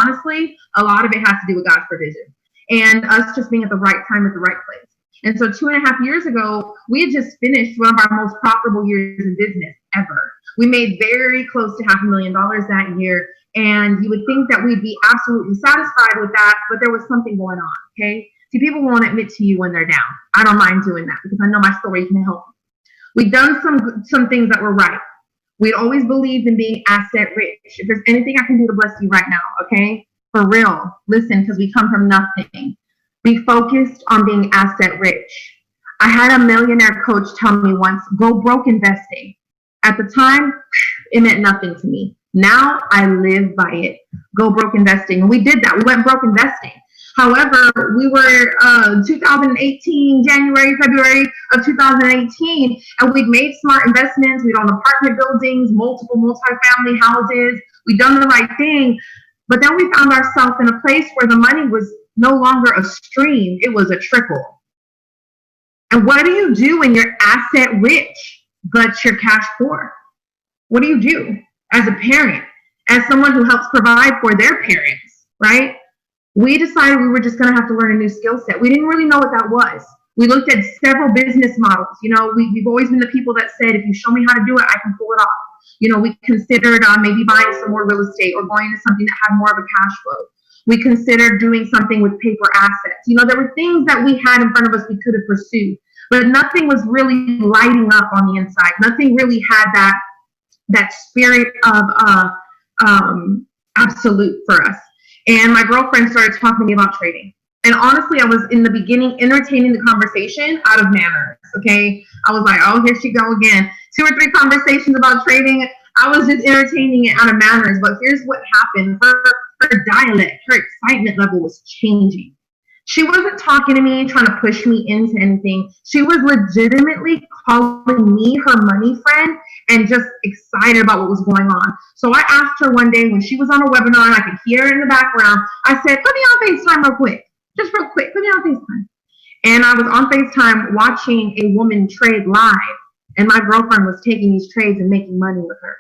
honestly, a lot of it has to do with God's provision and us just being at the right time at the right place. And so 2.5 years ago, we had just finished one of our most profitable years in business ever. We made very close to $500,000 that year. And you would think that we'd be absolutely satisfied with that, but there was something going on, okay? See, people won't admit to you when they're down. I don't mind doing that because I know my story can help them. We've done some things that were right. We'd always believed in being asset rich. If there's anything I can do to bless you right now, okay? For real, listen, because we come from nothing. Be focused on being asset rich. I had a millionaire coach tell me once, go broke investing. At the time, it meant nothing to me. Now I live by it. Go broke investing. And we did that. We went broke investing. However, we were 2018, January, February of 2018, and we'd made smart investments. We'd owned apartment buildings, multiple multi-family houses. We'd done the right thing. But then we found ourselves in a place where the money was no longer a stream. It was a trickle. And what do you do when you're asset rich, but you're cash poor? What do you do as a parent, as someone who helps provide for their parents, right? We decided we were just going to have to learn a new skill set. We didn't really know what that was. We looked at several business models. You know, we've always been the people that said, if you show me how to do it, I can pull it off. You know, we considered maybe buying some more real estate or going to something that had more of a cash flow. We considered doing something with paper assets. You know, there were things that we had in front of us we could have pursued, but nothing was really lighting up on the inside. Nothing really had that spirit of absolute for us. And my girlfriend started talking to me about trading. And honestly, I was in the beginning entertaining the conversation out of manners, okay? I was like, oh, here she go again. 2 or 3 conversations about trading. I was just entertaining it out of manners. But here's what happened. Her dialect, her excitement level was changing. She wasn't talking to me, trying to push me into anything. She was legitimately calling me her money friend and just excited about what was going on. So I asked her one day when she was on a webinar and I could hear her in the background, I said, put me on FaceTime real quick. Just real quick, put me on FaceTime. And I was on FaceTime watching a woman trade live, and my girlfriend was taking these trades and making money with her.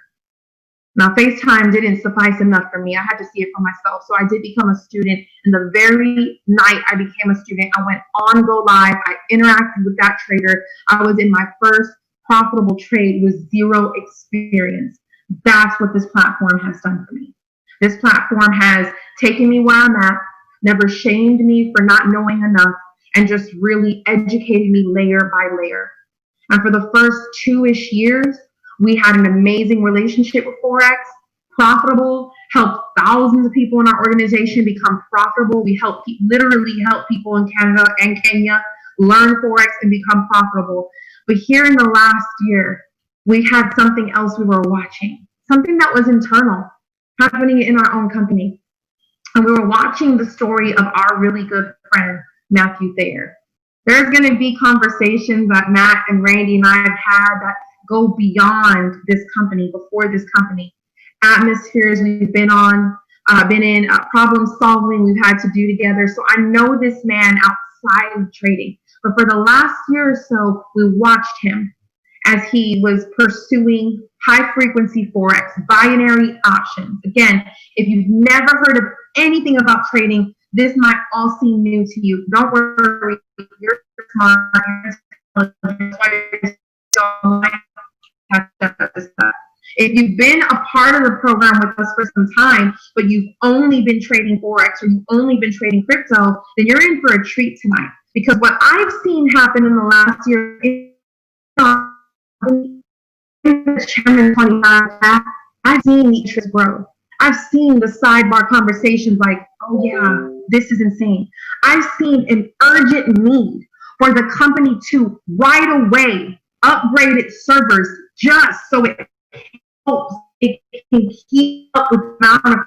Now, FaceTime didn't suffice enough for me. I had to see it for myself. So I did become a student. And the very night I became a student, I went on Go Live. I interacted with that trader. I was in my first profitable trade with zero experience. That's what this platform has done for me. This platform has taken me where I'm at, never shamed me for not knowing enough, and just really educated me layer by layer. And for the first 2-ish years, we had an amazing relationship with Forex, profitable, helped thousands of people in our organization become profitable. We literally help people in Canada and Kenya learn Forex and become profitable. But here in the last year, we had something else we were watching, something that was internal, happening in our own company. And we were watching the story of our really good friend, Matthew Thayer. There's going to be conversations that Matt and Randy and I have had that go beyond this company, before this company. Atmospheres we've been in, problem solving we've had to do together. So I know this man outside of trading. But for the last year or so, we watched him as he was pursuing high frequency Forex, binary options. Again, if you've never heard of anything about trading, this might all seem new to you. Don't worry, you're smart. If you've been a part of the program with us for some time, but you've only been trading Forex or you've only been trading crypto, then you're in for a treat tonight. Because what I've seen happen in the last year the chairman 25, I've seen the interest grow. I've seen the sidebar conversations like, oh yeah, this is insane. I've seen an urgent need for the company to right away upgrade its servers just so it can keep up with the amount of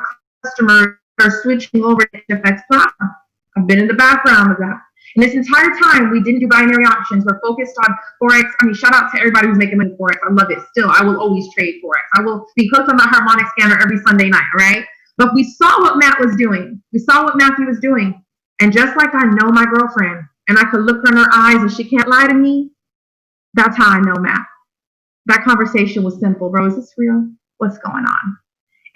customers that are switching over to HFX platform. I've been in the background of that. And this entire time, we didn't do binary options. We're focused on Forex. I mean, shout out to everybody who's making money Forex. I love it. Still, I will always trade Forex. I will be hooked on my harmonic scanner every Sunday night, right? But we saw what Matt was doing. We saw what Matthew was doing. And just like I know my girlfriend, and I could look her in her eyes and she can't lie to me, that's how I know Matt. That conversation was simple. Bro, is this real? What's going on?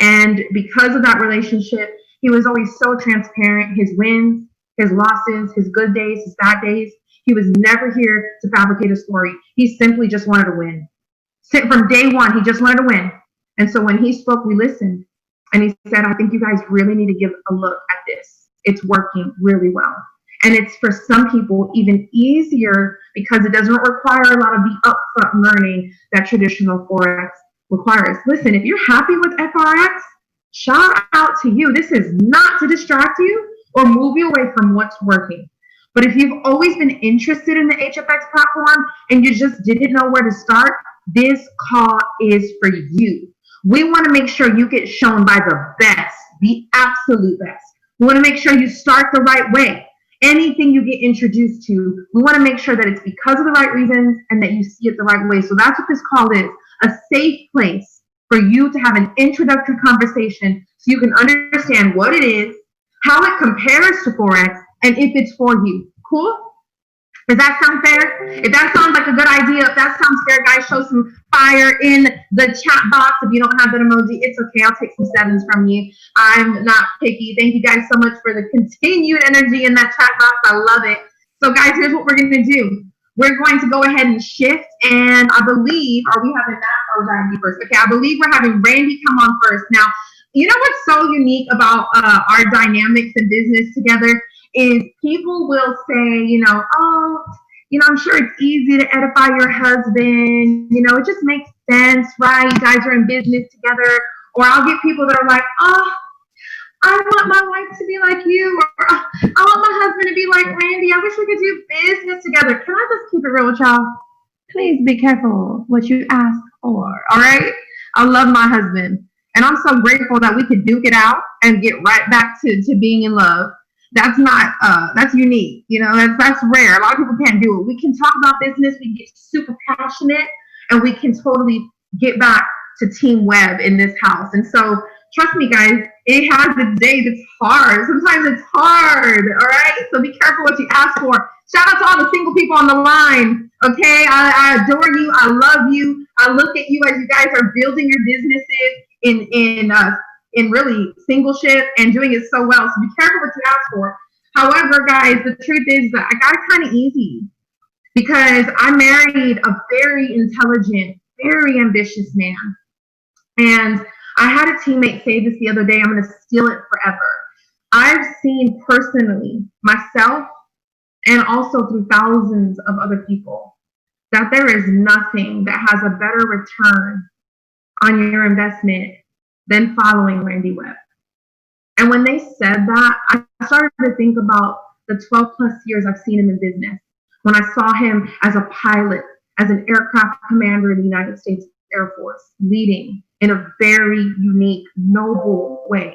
And because of that relationship, He was always so transparent. His wins, his losses, his good days, his bad days. He was never here to fabricate a story. He simply just wanted to win. From day one, he just wanted to win. And so when he spoke, we listened. And he said, I think you guys really need to give a look at this. It's working really well. And it's for some people even easier because it doesn't require a lot of the upfront learning that traditional Forex requires. Listen, if you're happy with FRX, shout out to you. This is not to distract you or move you away from what's working. But if you've always been interested in the HFX platform and you just didn't know where to start, this call is for you. We want to make sure you get shown by the best, the absolute best. We want to make sure you start the right way. Anything you get introduced to, we want to make sure that it's because of the right reasons and that you see it the right way. So that's what this call is, a safe place for you to have an introductory conversation so you can understand what it is, how it compares to Forex, and if it's for you. Cool? Does that sound fair? If that sounds like a good idea, if that sounds fair, guys, show some fire in the chat box. If you don't have that emoji, it's okay. I'll take some sevens from you. I'm not picky. Thank you guys so much for the continued energy in that chat box. I love it. So, guys, here's what we're going to do. We're going to go ahead and shift, and I believe, are we having that or Randy first? Okay, I believe we're having Randy come on first. Now, you know what's so unique about our dynamics in business together is people will say, oh, I'm sure it's easy to edify your husband. It just makes sense, right? You guys are in business together. Or I'll get people that are like, oh, I want my wife to be like you. Or I want my husband to be like Randy. I wish we could do business together. Can I just keep it real with y'all? Please be careful what you ask for, all right? I love my husband. And I'm so grateful that we could duke it out and get right back to being in love. That's not, that's unique. That's rare. A lot of people can't do it. We can talk about business. We can get super passionate and we can totally get back to Team Web in this house. And so trust me, guys, it has its days. It's hard. Sometimes it's hard. All right. So be careful what you ask for. Shout out to all the single people on the line. Okay. I adore you. I love you. I look at you as you guys are building your businesses in really singleship and doing it so well. So be careful what you ask for. However, guys, the truth is that I got it kind of easy because I married a very intelligent, very ambitious man. And I had a teammate say this the other day, I'm going to steal it forever. I've seen personally myself and also through thousands of other people that there is nothing that has a better return on your investment than following Randy Webb. And when they said that, I started to think about the 12 plus years I've seen him in business. When I saw him as a pilot, as an aircraft commander in the United States Air Force, leading in a very unique, noble way.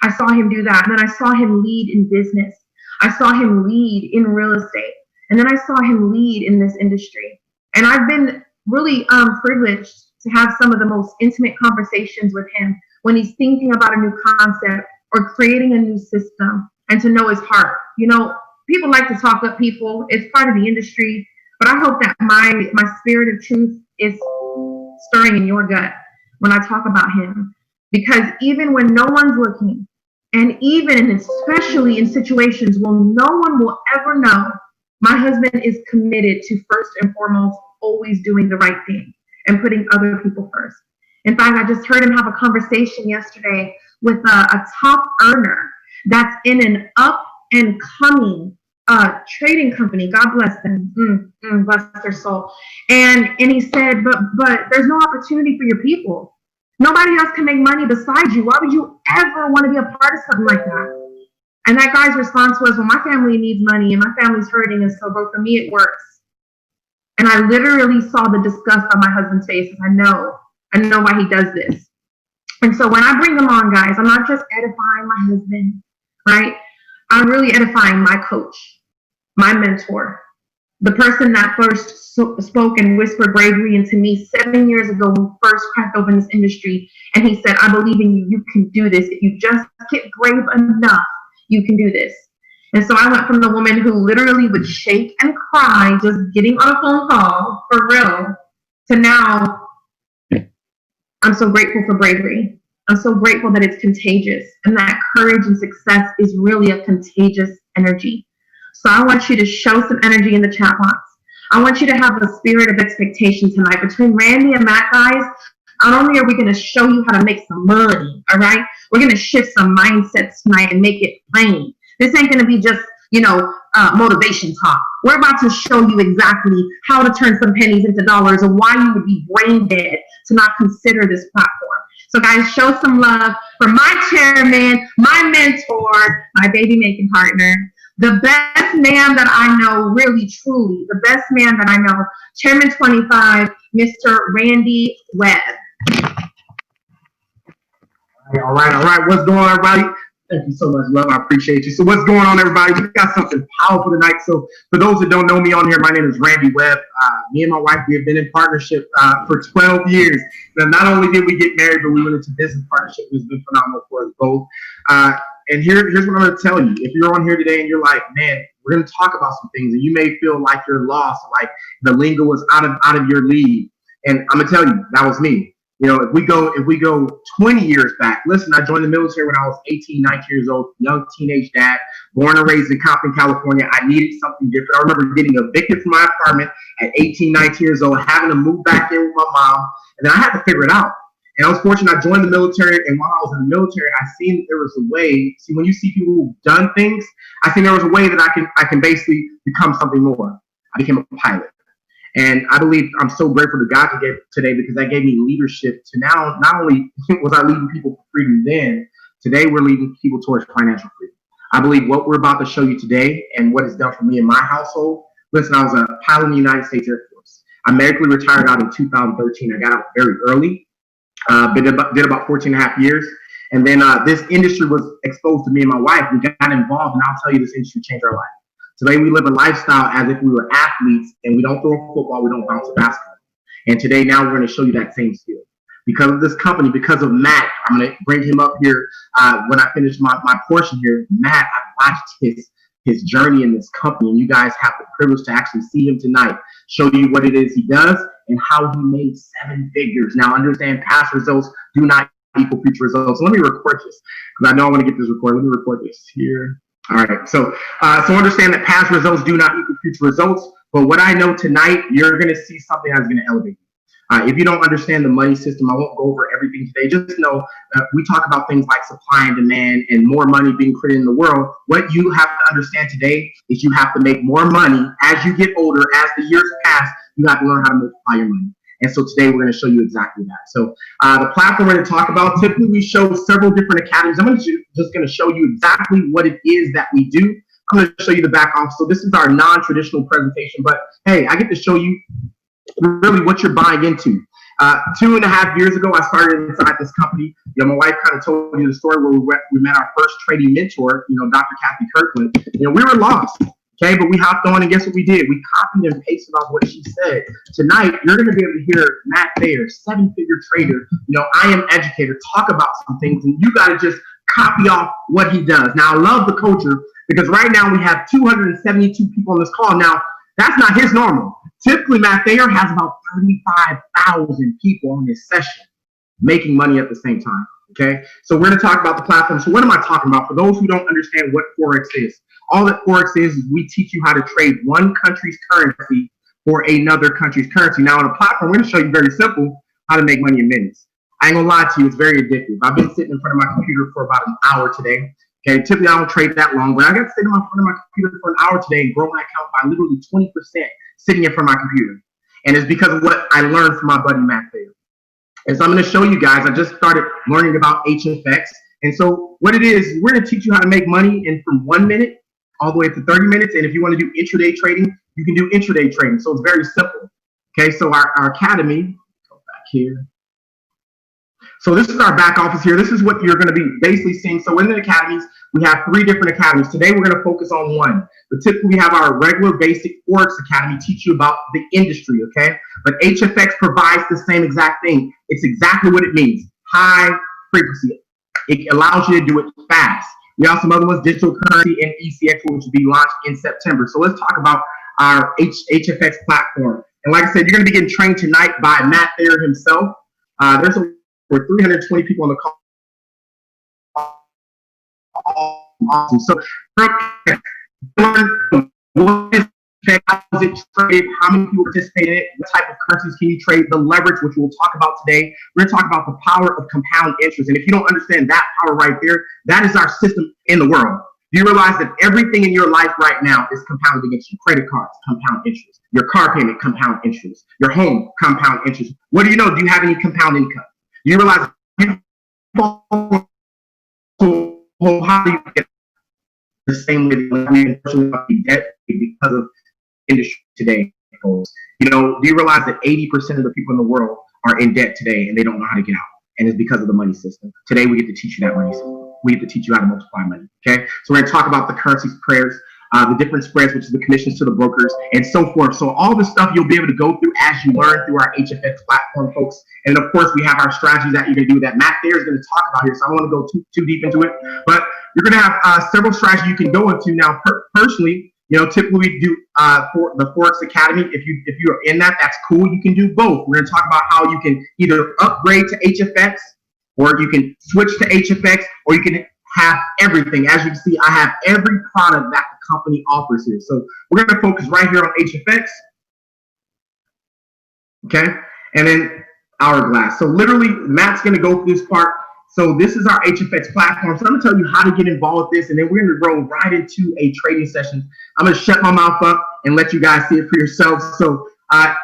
I saw him do that. And then I saw him lead in business. I saw him lead in real estate. And then I saw him lead in this industry. And I've been really privileged to have some of the most intimate conversations with him when he's thinking about a new concept or creating a new system, and to know his heart. People like to talk up people. It's part of the industry, but I hope that my spirit of truth is stirring in your gut when I talk about him. Because even when no one's looking, and even and especially in situations where no one will ever know, my husband is committed to first and foremost always doing the right thing and putting other people first. In fact, I just heard him have a conversation yesterday with a top earner that's in an up and coming trading company. God bless them. Bless their soul. And he said, but there's no opportunity for your people. Nobody else can make money besides you. Why would you ever want to be a part of something like that? And that guy's response was, well, my family needs money and my family's hurting. And so, but for me, it works. And I literally saw the disgust on my husband's face. I know why he does this. And so when I bring them on, guys, I'm not just edifying my husband, right? I'm really edifying my coach, my mentor, the person that first spoke and whispered bravery into me 7 years ago when we first cracked open this industry. And he said, I believe in you. You can do this. If you just get brave enough, you can do this. And so I went from the woman who literally would shake and cry just getting on a phone call for real to now I'm so grateful for bravery. I'm so grateful that it's contagious and that courage and success is really a contagious energy. So I want you to show some energy in the chat box. I want you to have a spirit of expectation tonight. Between Randy and Matt, guys, not only are we going to show you how to make some money, all right? We're going to shift some mindsets tonight and make it plain. This ain't going to be just, motivation talk. We're about to show you exactly how to turn some pennies into dollars and why you would be brain dead to not consider this platform. So guys, show some love for my chairman, my mentor, my baby making partner, the best man that I know, really, truly, the best man that I know, Chairman 25, Mr. Randy Webb. All right. What's going on, everybody? Thank you so much, love. I appreciate you. So what's going on, everybody? We got something powerful tonight. So for those that don't know me on here, my name is Randy Webb. Me and my wife, we have been in partnership for 12 years. Now, not only did we get married, but we went into business partnership. It's been phenomenal for us both. And here's what I'm going to tell you. If you're on here today and you're like, man, we're going to talk about some things, and you may feel like you're lost, like the lingo is out of your league. And I'm going to tell you, that was me. If we go 20 years back, listen, I joined the military when I was 18, 19 years old, young teenage dad, born and raised in Compton, California. I needed something different. I remember getting evicted from my apartment at 18, 19 years old, having to move back in with my mom, and then I had to figure it out. And I was fortunate. I joined the military, and while I was in the military, I seen there was a way. See, when you see people who've done things, I seen there was a way that I can basically become something more. I became a pilot. And I believe I'm so grateful to God today because that gave me leadership to now, not only was I leading people for freedom then, today we're leading people towards financial freedom. I believe what we're about to show you today and what it's done for me in my household. Listen, I was a pilot in the United States Air Force. I medically retired out in 2013. I got out very early, did about 14 and a half years. And then this industry was exposed to me and my wife. We got involved, and I'll tell you, this industry changed our life. Today, we live a lifestyle as if we were athletes, and we don't throw a football, we don't bounce a basketball. And today, now we're going to show you that same skill. Because of this company, because of Matt, I'm going to bring him up here when I finish my portion here. Matt, I watched his journey in this company, and you guys have the privilege to actually see him tonight, show you what it is he does and how he made 7 figures. Now, understand, past results do not equal future results. So let me record this, because I know I want to get this recorded. Let me record this here. All right, so understand that past results do not equal future results, but what I know tonight, you're going to see something that's going to elevate you. If you don't understand the money system, I won't go over everything today. Just know we talk about things like supply and demand and more money being created in the world. What you have to understand today is you have to make more money as you get older, as the years pass. You have to learn how to multiply your money. And so today we're going to show you exactly that. So the platform we're going to talk about, typically we show several different academies. I'm just going to show you exactly what it is that we do. I'm going to show you the back office. So this is our non-traditional presentation, but hey, I get to show you really what you're buying into. 2.5 years ago, I started inside this company. My wife kind of told you the story where we met our first trading mentor, Dr. Kathy Kirkland. We were lost. Okay, but we hopped on, and guess what we did? We copied and pasted off what she said. Tonight, you're going to be able to hear Matt Thayer, 7-figure trader, I am educator, talk about some things, and you got to just copy off what he does. Now, I love the culture because right now we have 272 people on this call. Now, that's not his normal. Typically, Matt Thayer has about 35,000 people on this session making money at the same time. Okay, so we're going to talk about the platform. So what am I talking about? For those who don't understand what Forex is, all that Forex is we teach you how to trade one country's currency for another country's currency. Now on a platform, we're going to show you very simple how to make money in minutes. I ain't gonna lie to you, it's very addictive. I've been sitting in front of my computer for about an hour today. Okay, typically I don't trade that long, but I got to sit in front of my computer for an hour today and grow my account by literally 20% sitting in front of my computer. And it's because of what I learned from my buddy Matt Thayer. And so I'm going to show you guys, I just started learning about HFX. And so what it is, we're going to teach you how to make money in from 1 minute all the way to 30 minutes. And if you want to do intraday trading, you can do intraday trading. So it's very simple. Okay, so our academy, go back here. So this is our back office here. This is what you're going to be basically seeing. So in the academies, we have 3 different academies. Today, we're going to focus on one. But typically, we have our regular basic Forex Academy teach you about the industry, okay? But HFX provides the same exact thing. It's exactly what it means, high frequency. It allows you to do it fast. We have some other ones, digital currency and ECX, which will be launched in September. So let's talk about our HFX platform. And like I said, you're going to be getting trained tonight by Matt Thayer himself. There's over 320 people on the call. awesome. So what is how is it traded? How many people participate in it? What type of currencies can you trade? The leverage, which we'll talk about today. We're going to talk about the power of compound interest. And if you don't understand that power right there, that is our system in the world. Do you realize that everything in your life right now is compounded against you? Credit cards, compound interest. Your car payment, compound interest. Your home, compound interest. What do you know? Do you have any compound income? Do you realize how do you get the same way that we debt because of industry today, folks? You know, do you realize that 80% of the people in the world are in debt today and they don't know how to get out? And it's because of the money system. Today, we get to teach you that money system. We get to teach you how to multiply money, okay? So we're gonna talk about the currencies pairs, the different spreads, which is the commissions to the brokers, and so forth. So all the stuff you'll be able to go through as you learn through our HFX platform, folks. And of course, we have our strategies that you're gonna do that Matt there is gonna talk about here. So I don't wanna go too deep into it, but you're gonna have several strategies you can go into. Now, personally, you know, typically we do for the Forex Academy. If you are in that, that's cool. You can do both. We're gonna talk about how you can either upgrade to HFX, or you can switch to HFX, or you can have everything. As you can see, I have every product that the company offers here. So we're gonna focus right here on HFX, okay? And then Hourglass. So literally, Matt's gonna go through this part. So this is our HFX platform. So I'm gonna tell you how to get involved with this, and then we're gonna roll right into a trading session. I'm gonna shut my mouth up and let you guys see it for yourselves. So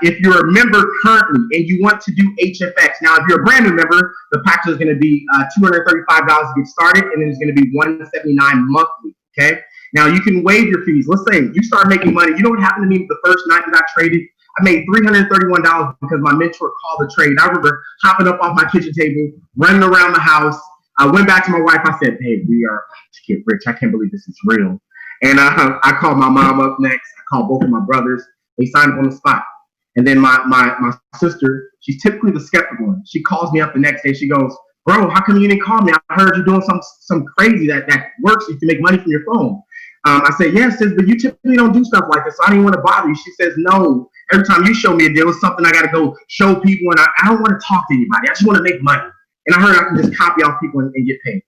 if you're a member currently and you want to do HFX, now if you're a brand new member, the package is going to be $235 to get started, and then it's going to be $179 monthly. Okay. Now you can waive your fees. Let's say you start making money. You know what happened to me the first night that I traded? I made $331 because my mentor called the trade. I remember hopping up off my kitchen table, running around the house. I went back to my wife. I said, "Hey, we are about to get rich. I can't believe this is real." And I called my mom up next. I called both of my brothers. They signed up on the spot. And then my sister, she's typically the skeptical one. She calls me up the next day. She goes, "Bro, how come you didn't call me? I heard you're doing some crazy that works. You can make money from your phone." I said, "Yes, sis, but you typically don't do stuff like this, so I didn't want to bother you." She says, "No, every time you show me a deal, it's something I got to go show people, and I don't want to talk to anybody. I just want to make money. And I heard I can just copy off people and get paid."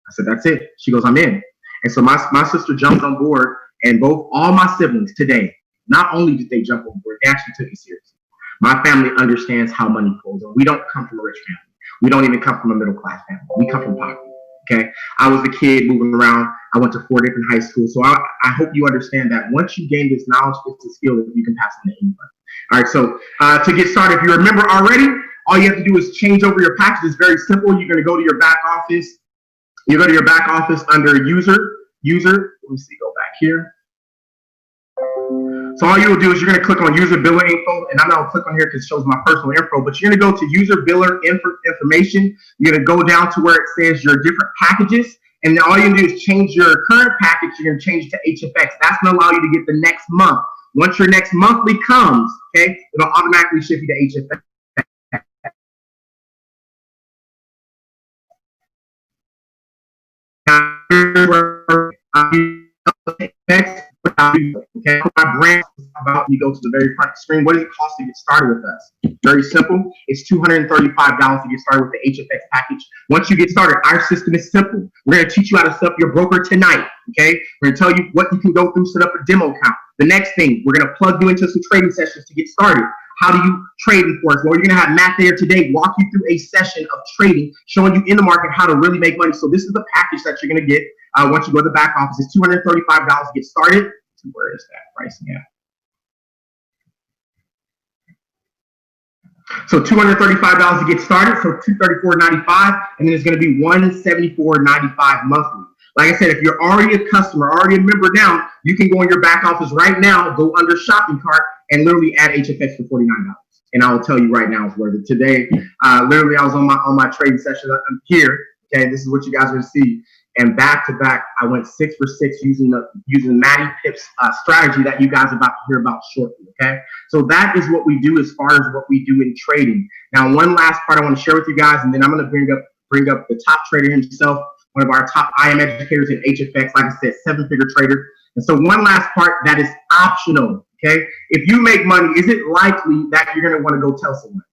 I said, "That's it." She goes, "I'm in." And so my sister jumped on board, and all my siblings today, not only did they jump on board, they actually took it seriously. My family understands how money flows, and we don't come from a rich family. We don't even come from a middle-class family. We come from poverty, okay? I was a kid moving around. I went to 4 different high schools, so I hope you understand that once you gain this knowledge, it's a skill that you can pass on to anybody. All right, so to get started, if you're a member already, all you have to do is change over your package. It's very simple. You're going to go to your back office. You go to your back office under user. Let me see, go back here. So all you will do is you're going to click on user biller info, and I'm not going to click on here because it shows my personal info, but you're going to go to user biller information. You're going to go down to where it says your different packages, and then all you do is change your current package. You're going to change it to HFX. That's going to allow you to get the next month. Once your next monthly comes, okay, it'll automatically shift you to HFX. Okay, my brand about you go to the very front screen. What does it cost to get started with us? Very simple. It's $235 to get started with the HFX package. Once you get started, our system is simple. We're going to teach you how to set up your broker tonight. Okay, we're going to tell you what you can go through, set up a demo account. The next thing, we're going to plug you into some trading sessions to get started. How do you trade in Forex? Well, you're going to have Matt there today walk you through a session of trading, showing you in the market how to really make money. So this is the package that you're going to get once you go to the back office. It's $235 to get started. So where is that pricing at? So $235 to get started. So $234.95, and then it's going to be $174.95 monthly. Like I said, if you're already a customer, already a member now, you can go in your back office right now, go under shopping cart, and literally add HFX for $49. And I will tell you right now, it's worth it. Today, literally, I was on my trading session here. Okay, this is what you guys are going to see. And back to back, I went 6 for 6 using Maddie Pip's strategy that you guys are about to hear about shortly. Okay, so that is what we do as far as what we do in trading. Now, one last part I want to share with you guys, and then I'm going to bring up the top trader himself, one of our top IM educators in HFX, like I said, 7-figure trader. And so one last part that is optional. Okay, if you make money, is it likely that you're going to want to go tell someone?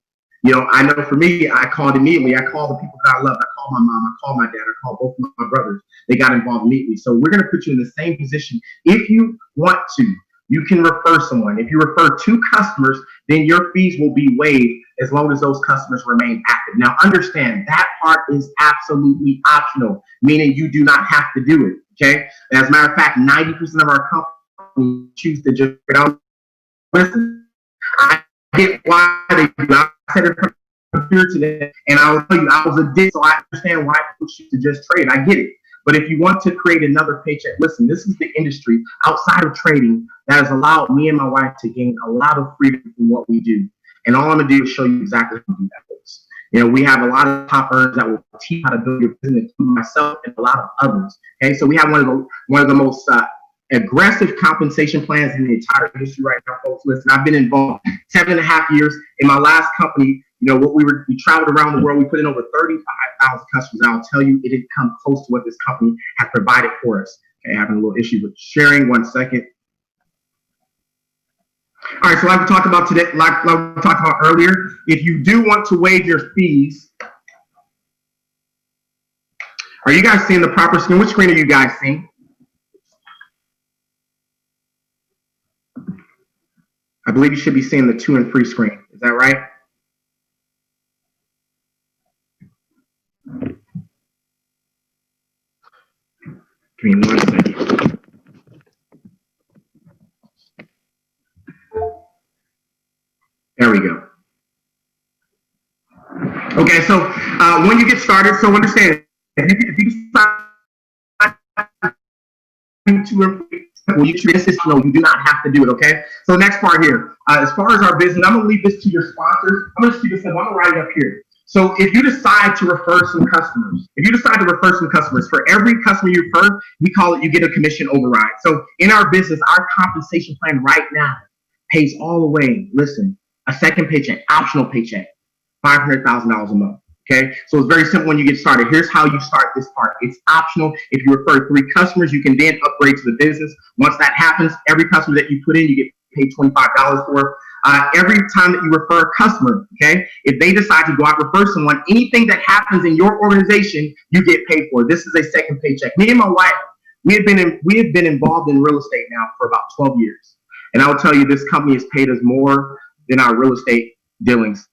You know, I know for me, I called immediately. I called the people that I love. I called my mom. I called my dad. I called both of my brothers. they got involved immediately. So we're going to put you in the same position. If you want to, you can refer someone. If you refer 2 customers, then your fees will be waived as long as those customers remain active. Now, understand that part is absolutely optional, meaning you do not have to do it. Okay. As a matter of fact, 90% of our companies choose to just listen. I get why they do. I said it computer today, and I will tell you, I was addicted, so I understand why people choose to just trade. I get it. But if you want to create another paycheck, listen, this is the industry outside of trading that has allowed me and my wife to gain a lot of freedom from what we do. And all I'm going to do is show you exactly how to do that, folks. You know, we have a lot of top earners that will teach how to build your business, including myself and a lot of others. Okay, so we have one of the most aggressive compensation plans in the entire industry right now, folks. Listen, I've been involved 7.5 years in my last company. You know, we traveled around the world. We put in over 35,000 customers. And I'll tell you, it didn't come close to what this company has provided for us. Okay, having a little issue with sharing. 1 second. All right, so like we talked about today, like we talked about earlier, if you do want to waive your fees, are you guys seeing the proper screen? Which screen are you guys seeing? I believe you should be seeing the 2 and 3 screen. Is that right? Give me 1 second. There we go. Okay, so when you get started, so understand, if you decide to well, you do not have to do it, okay? So next part here, as far as our business, I'm gonna leave this to your sponsors. I'm gonna keep this simple. I'm gonna write it up here. So if you decide to refer some customers, for every customer you refer, we call it, you get a commission override. So in our business, our compensation plan right now pays all the way, listen, a second paycheck, optional paycheck, $500,000 a month. Okay, so it's very simple when you get started. Here's how you start this part. It's optional. If you refer 3 customers, you can then upgrade to the business. Once that happens, every customer that you put in, you get paid $25 for. Every time that you refer a customer, okay, if they decide to go out and refer someone, anything that happens in your organization, you get paid for. This is a second paycheck. Me and my wife, we have been involved in real estate now for about 12 years. And I will tell you, this company has paid us more than our real estate dealings.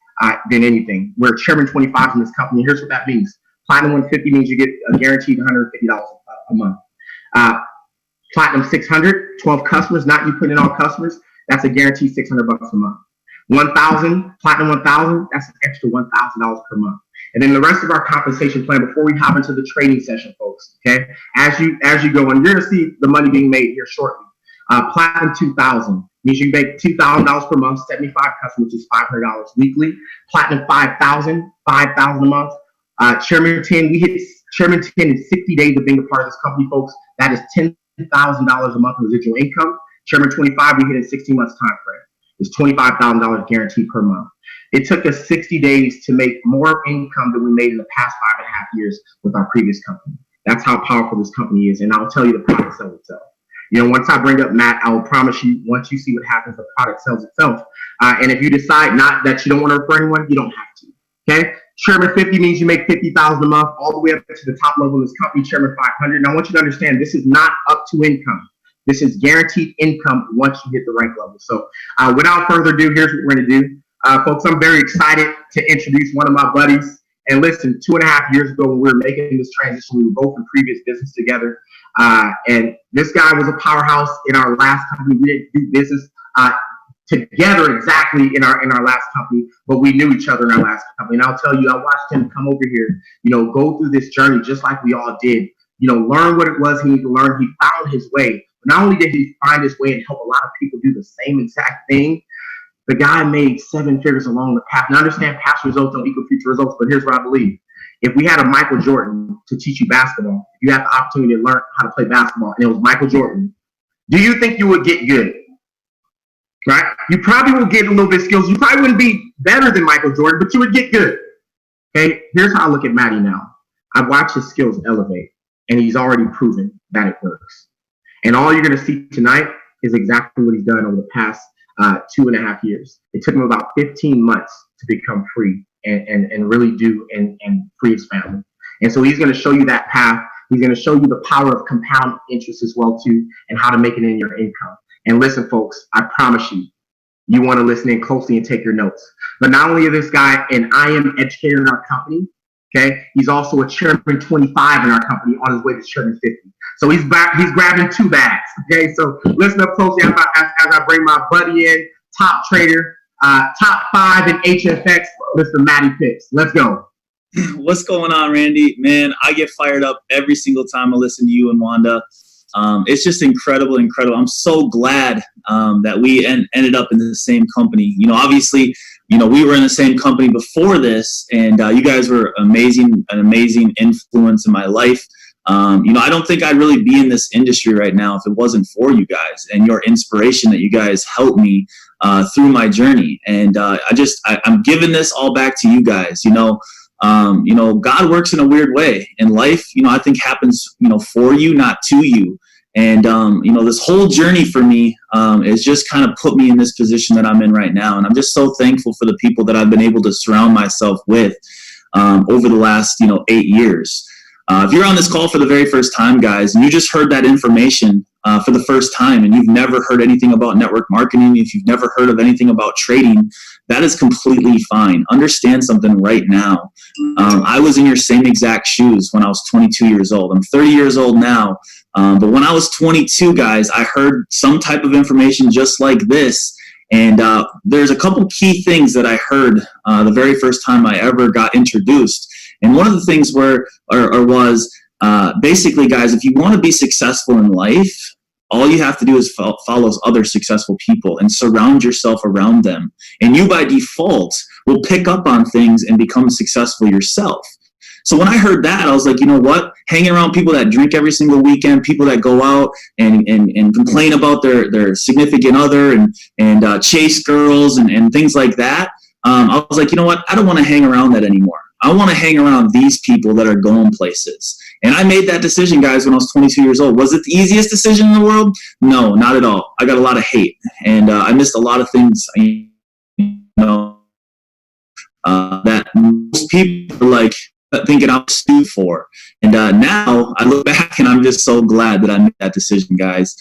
Than anything. We're Chairman 25 in this company. Here's what that means. Platinum 150 means you get a guaranteed $150 a month. Platinum 600, 12 customers, not you put in all customers, that's a guaranteed $600 a month. 1,000, Platinum 1,000, that's an extra $1,000 per month. And then the rest of our compensation plan, before we hop into the training session, folks, okay? As you go, and you're gonna see the money being made here shortly. Platinum 2,000 means you make $2,000 per month, 75 customers, which is $500 weekly. Platinum 5,000 a month. Chairman 10, we hit Chairman 10 in 60 days of being a part of this company, folks. That is $10,000 a month in residual income. Chairman 25, we hit in 16 months time frame. It's $25,000 guaranteed per month. It took us 60 days to make more income than we made in the past 5.5 years with our previous company. That's how powerful this company is, and I'll tell you the product sells itself. You know, once I bring up Matt, I will promise you, once you see what happens, the product sells itself. And if you decide not that you don't want to refer anyone, you don't have to. Okay? Chairman 50 means you make $50,000 a month, all the way up to the top level of this company, Chairman 500. Now, I want you to understand, this is not up to income. This is guaranteed income once you hit the rank level. So without further ado, here's what we're going to do. Folks, I'm very excited to introduce one of my buddies. And listen, 2.5 years ago when we were making this transition, we were both in previous business together. And this guy was a powerhouse in our last company. We didn't do business together exactly in our last company, but we knew each other in our last company. And I'll tell you, I watched him come over here, you know, go through this journey just like we all did, you know, learn what it was he needed to learn. He found his way. But not only did he find his way and help a lot of people do the same exact thing, the guy made 7 figures along the path. And I understand past results don't equal future results, but here's what I believe. If we had a Michael Jordan to teach you basketball, if you had the opportunity to learn how to play basketball, and it was Michael Jordan, do you think you would get good? Right? You probably will get a little bit of skills. You probably wouldn't be better than Michael Jordan, but you would get good. Okay? Here's how I look at Matty now. I've watched his skills elevate, and he's already proven that it works. And all you're going to see tonight is exactly what he's done over the past 2.5 years. It took him about 15 months to become free and really do and free his family. And so he's going to show you that path. He's going to show you the power of compound interest as well too, and how to make it in your income. And listen, folks, I promise you want to listen in closely and take your notes. But not only is this guy an IM educator in our company, okay, he's also a chairman 25 in our company on his way to chairman 50. So he's grabbing 2 bags, okay? So listen up closely as I bring my buddy in, top trader, top 5 in HFX, Mr. Matty Pitts. Let's go. What's going on, Randy? Man, I get fired up every single time I listen to you and Wanda. It's just incredible. I'm so glad that we ended up in the same company. You know, obviously, you know, we were in the same company before this, and you guys were an amazing influence in my life. You know, I don't think I'd really be in this industry right now if it wasn't for you guys and your inspiration that you guys helped me through my journey. And I'm giving this all back to you guys. You know, God works in a weird way, and life, you know, I think happens, you know, for you, not to you. And, you know, this whole journey for me is just kind of put me in this position that I'm in right now. And I'm just so thankful for the people that I've been able to surround myself with over the last, you know, 8 years. If you're on this call for the very first time, guys, and you just heard that information for the first time, and you've never heard anything about network marketing, if you've never heard of anything about trading, that is completely fine. Understand something right now. I was in your same exact shoes when I was 22 years old. I'm 30 years old now. But when I was 22, guys, I heard some type of information just like this. And there's a couple key things that I heard the very first time I ever got introduced. And one of the things was basically, guys, if you want to be successful in life, all you have to do is follow other successful people and surround yourself around them. And you, by default, will pick up on things and become successful yourself. So when I heard that, I was like, you know what? Hanging around people that drink every single weekend, people that go out and complain about their significant other and chase girls and things like that. I was like, you know what? I don't want to hang around that anymore. I want to hang around these people that are going places. And I made that decision, guys, when I was 22 years old. Was it the easiest decision in the world? No, not at all. I got a lot of hate, and I missed a lot of things, you know, that most people are like thinking I'm stupid for. And now I look back and I'm just so glad that I made that decision, guys.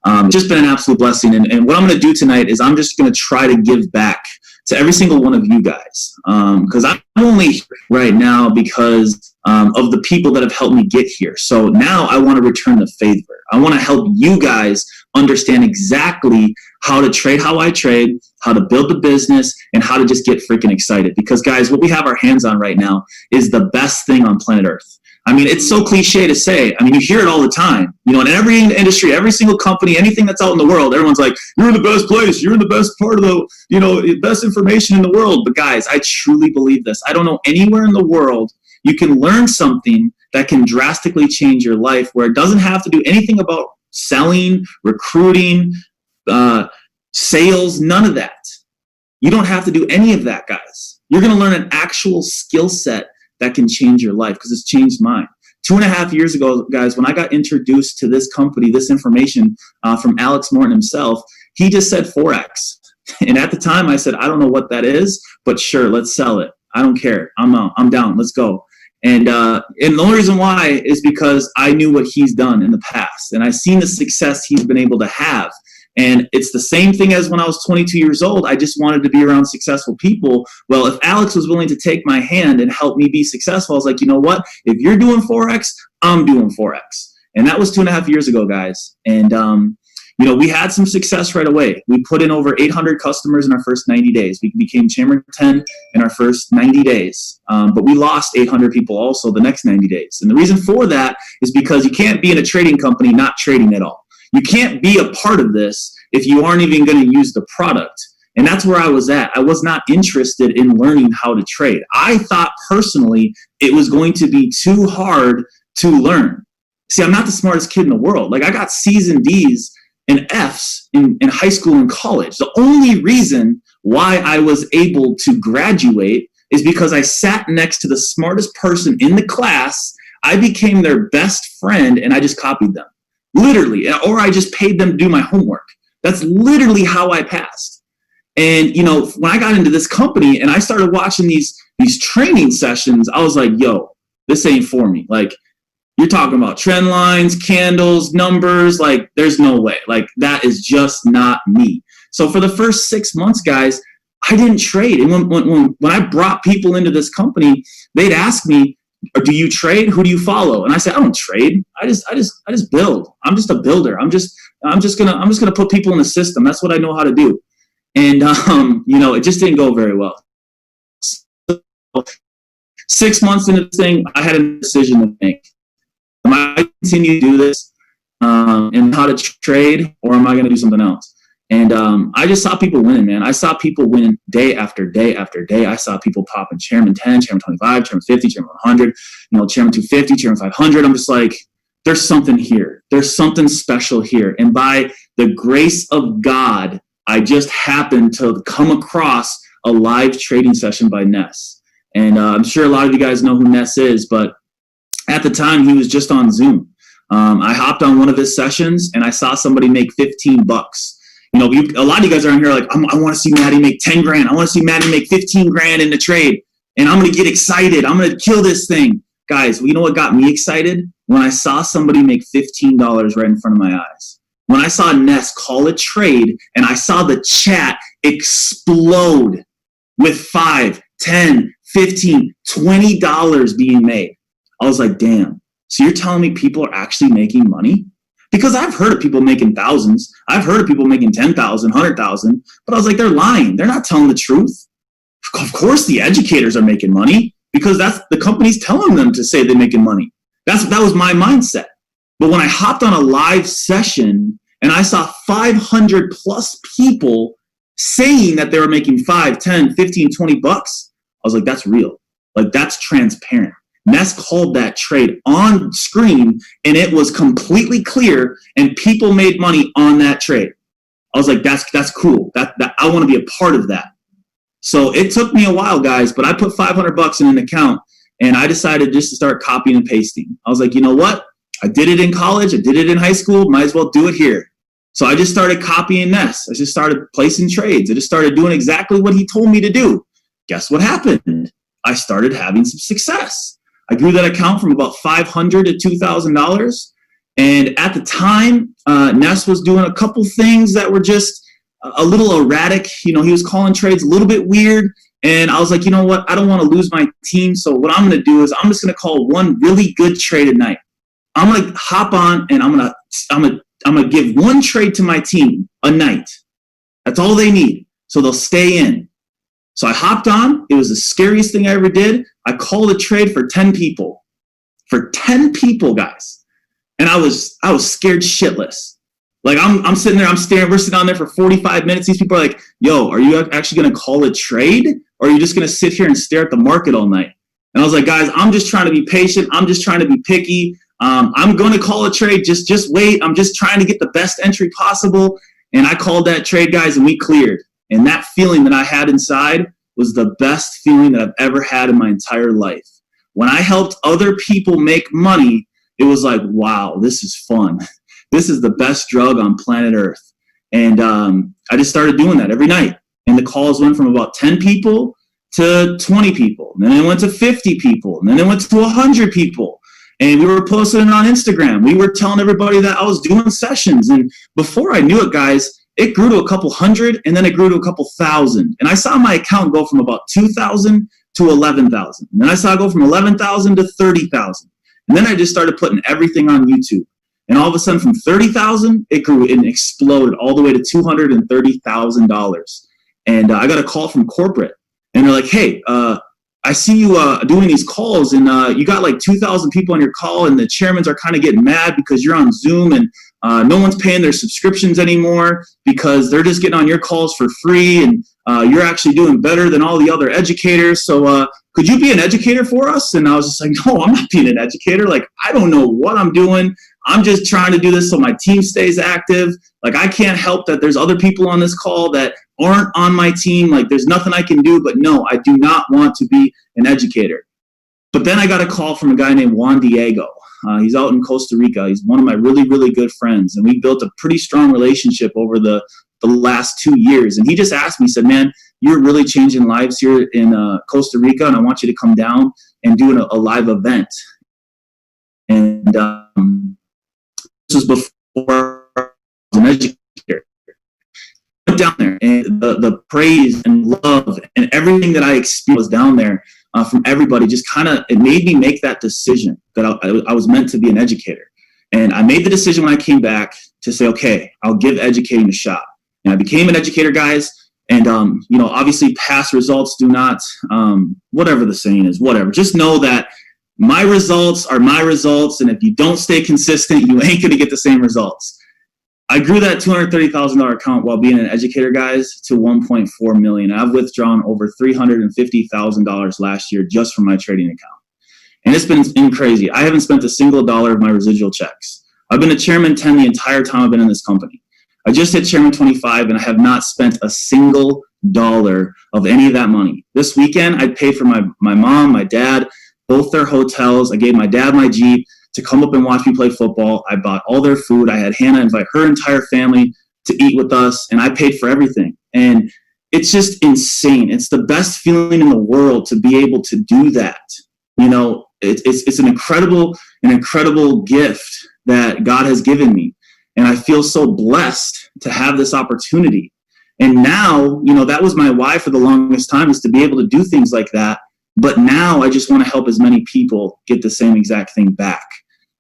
It's just been an absolute blessing. And what I'm going to do tonight is I'm just going to try to give back to every single one of you guys, because I'm only here right now because of the people that have helped me get here. So now I want to return the favor. I want to help you guys understand exactly how to trade, how I trade, how to build the business, and how to just get freaking excited. Because, guys, what we have our hands on right now is the best thing on planet Earth. I mean, it's so cliche to say. I mean, you hear it all the time. You know, in every industry, every single company, anything that's out in the world, everyone's like, you're in the best place. You're in the best part of the, you know, best information in the world. But guys, I truly believe this. I don't know anywhere in the world you can learn something that can drastically change your life, where it doesn't have to do anything about selling, recruiting, sales, none of that. You don't have to do any of that, guys. You're going to learn an actual skill set that can change your life, because it's changed mine. 2.5 years ago, guys, when I got introduced to this company, this information from Alex Morton himself, he just said Forex. And at the time I said, I don't know what that is, but sure, let's sell it. I don't care. I'm down. Let's go. And the only reason why is because I knew what he's done in the past, and I've seen the success he's been able to have. And it's the same thing as when I was 22 years old. I just wanted to be around successful people. Well, if Alex was willing to take my hand and help me be successful, I was like, you know what? If you're doing Forex, I'm doing Forex. And that was 2.5 years ago, guys. And, you know, we had some success right away. We put in over 800 customers in our first 90 days. We became Chairman 10 in our first 90 days. But we lost 800 people also the next 90 days. And the reason for that is because you can't be in a trading company not trading at all. You can't be a part of this if you aren't even going to use the product. And that's where I was at. I was not interested in learning how to trade. I thought personally it was going to be too hard to learn. See, I'm not the smartest kid in the world. Like, I got C's and D's and F's in high school and college. The only reason why I was able to graduate is because I sat next to the smartest person in the class. I became their best friend, and I just copied them. Literally, or I just paid them to do my homework. That's literally how I passed. And, you know, when I got into this company and I started watching these training sessions, I was like, yo, this ain't for me. Like, You're talking about trend lines, candles, numbers. Like, there's no way. Like, that is just not me. So for the first 6 months, guys, I didn't trade. And when I brought people into this company, they'd ask me, do you trade? Who do you follow? And I said, I don't trade. I just build. I'm just a builder. I'm just gonna put people in the system. That's what I know how to do. And it just didn't go very well. So 6 months into this thing, I had a decision to make. Am I going to continue to do this and how to trade, or am I going to do something else? And I just saw people winning, man. I saw people winning day after day after day. I saw people popping chairman 10, chairman 25, chairman 50, chairman 100, chairman 250, chairman 500. I'm just like, there's something here. There's something special here. And by the grace of God, I just happened to come across a live trading session by Ness. And I'm sure a lot of you guys know who Ness is, but at the time he was just on Zoom. I hopped on one of his sessions and I saw somebody make $15. A lot of you guys are in here like, I want to see Maddie make 10 grand. I want to see Maddie make 15 grand in the trade. And I'm going to get excited. I'm going to kill this thing. Guys, you know what got me excited? When I saw somebody make $15 right in front of my eyes. When I saw Ness call a trade and I saw the chat explode with $5, $10, $15, $20 being made. I was like, damn. So you're telling me people are actually making money? Because I've heard of people making thousands. I've heard of people making 10,000, 100,000. But I was like, they're lying. They're not telling the truth. Of course the educators are making money because that's the company's telling them to say they're making money. That was my mindset. But when I hopped on a live session and I saw 500 plus people saying that they were making 5, 10, 15, 20 bucks, I was like, that's real. Like, that's transparent. Ness called that trade on screen and it was completely clear and people made money on that trade. I was like, that's cool. That I want to be a part of that. So it took me a while, guys, but I put $500 in an account and I decided just to start copying and pasting. I was like, you know what? I did it in college. I did it in high school. Might as well do it here. So I just started copying Ness. I just started placing trades. I just started doing exactly what he told me to do. Guess what happened? I started having some success. I grew that account from about $500 to $2,000. And at the time, Ness was doing a couple things that were just a little erratic. He was calling trades a little bit weird. And I was like, you know what? I don't want to lose my team. So what I'm going to do is I'm just going to call one really good trade a night. I'm going to hop on and I'm going to give one trade to my team a night. That's all they need. So they'll stay in. So I hopped on. It was the scariest thing I ever did. I called a trade for 10 people. For 10 people, guys. And I was scared shitless. Like I'm sitting there, we're sitting on there for 45 minutes. These people are like, yo, are you actually gonna call a trade? Or are you just gonna sit here and stare at the market all night? And I was like, guys, I'm just trying to be patient. I'm just trying to be picky. I'm gonna call a trade. Just wait. I'm just trying to get the best entry possible. And I called that trade, guys, and we cleared. And that feeling that I had inside was the best feeling that I've ever had in my entire life. When I helped other people make money, it was like, wow, this is fun. This is the best drug on planet Earth. And I just started doing that every night. And the calls went from about 10 people to 20 people. And then it went to 50 people. And then it went to 100 people. And we were posting it on Instagram. We were telling everybody that I was doing sessions. And before I knew it, guys, it grew to a couple hundred, and then it grew to a couple thousand. And I saw my account go from about 2,000 to 11,000. And then I saw it go from 11,000 to 30,000. And then I just started putting everything on YouTube. And all of a sudden from 30,000, it grew and exploded all the way to $230,000. And I got a call from corporate. And they're like, hey, I see you doing these calls, and you got like 2,000 people on your call, and the chairmans are kind of getting mad because you're on Zoom, and no one's paying their subscriptions anymore because they're just getting on your calls for free, and you're actually doing better than all the other educators. So could you be an educator for us? And I was just like, no, I'm not being an educator. Like, I don't know what I'm doing. I'm just trying to do this so my team stays active. Like, I can't help that there's other people on this call that aren't on my team. Like, there's nothing I can do. But no, I do not want to be an educator. But then I got a call from a guy named Juan Diego. He's out in Costa Rica. He's one of my really, really good friends. And we built a pretty strong relationship over the last 2 years. And he just asked me, he said, man, you're really changing lives here in Costa Rica, and I want you to come down and do a live event. And this was before I was an educator. I went down there, and the praise and love and everything that I experienced was down there from everybody. Just kind of, it made me make that decision that I was meant to be an educator. And I made the decision when I came back to say, okay, I'll give educating a shot. And I became an educator, guys. And, obviously past results do not, whatever the saying is, whatever. Just know that my results are my results. And if you don't stay consistent, you ain't going to get the same results. I grew that $230,000 account while being an educator, guys, to $1.4 million. I've withdrawn over $350,000 last year just from my trading account. And it's been crazy. I haven't spent a single dollar of my residual checks. I've been a chairman 10 the entire time I've been in this company. I just hit chairman 25 and I have not spent a single dollar of any of that money. This weekend, I paid for my mom, my dad, both their hotels. I gave my dad my Jeep to come up and watch me play football. I bought all their food. I had Hannah invite her entire family to eat with us, and I paid for everything. And it's just insane. It's the best feeling in the world to be able to do that. It's an incredible gift that God has given me. And I feel so blessed to have this opportunity. And now, that was my why for the longest time, is to be able to do things like that. But now I just want to help as many people get the same exact thing back.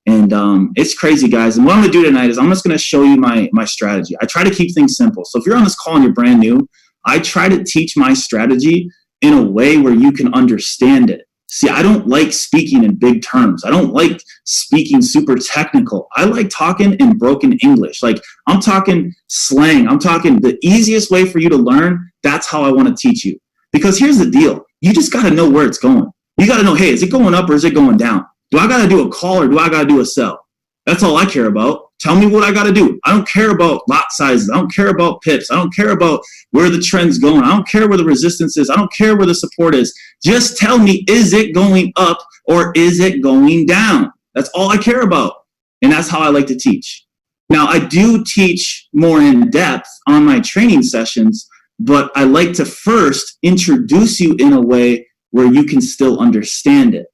And it's crazy, guys. And what I'm going to do tonight is I'm just going to show you my strategy. I try to keep things simple. So if you're on this call and you're brand new, I try to teach my strategy in a way where you can understand it. See, I don't like speaking in big terms. I don't like speaking super technical. I like talking in broken English. Like, I'm talking slang. I'm talking the easiest way for you to learn. That's how I want to teach you. Because here's the deal. You just got to know where it's going. You got to know, hey, is it going up or is it going down? Do I got to do a call or do I got to do a sell? That's all I care about. Tell me what I got to do. I don't care about lot sizes. I don't care about pips. I don't care about where the trend's going. I don't care where the resistance is. I don't care where the support is. Just tell me, is it going up or is it going down? That's all I care about. And that's how I like to teach. Now, I do teach more in depth on my training sessions, but I like to first introduce you in a way where you can still understand it.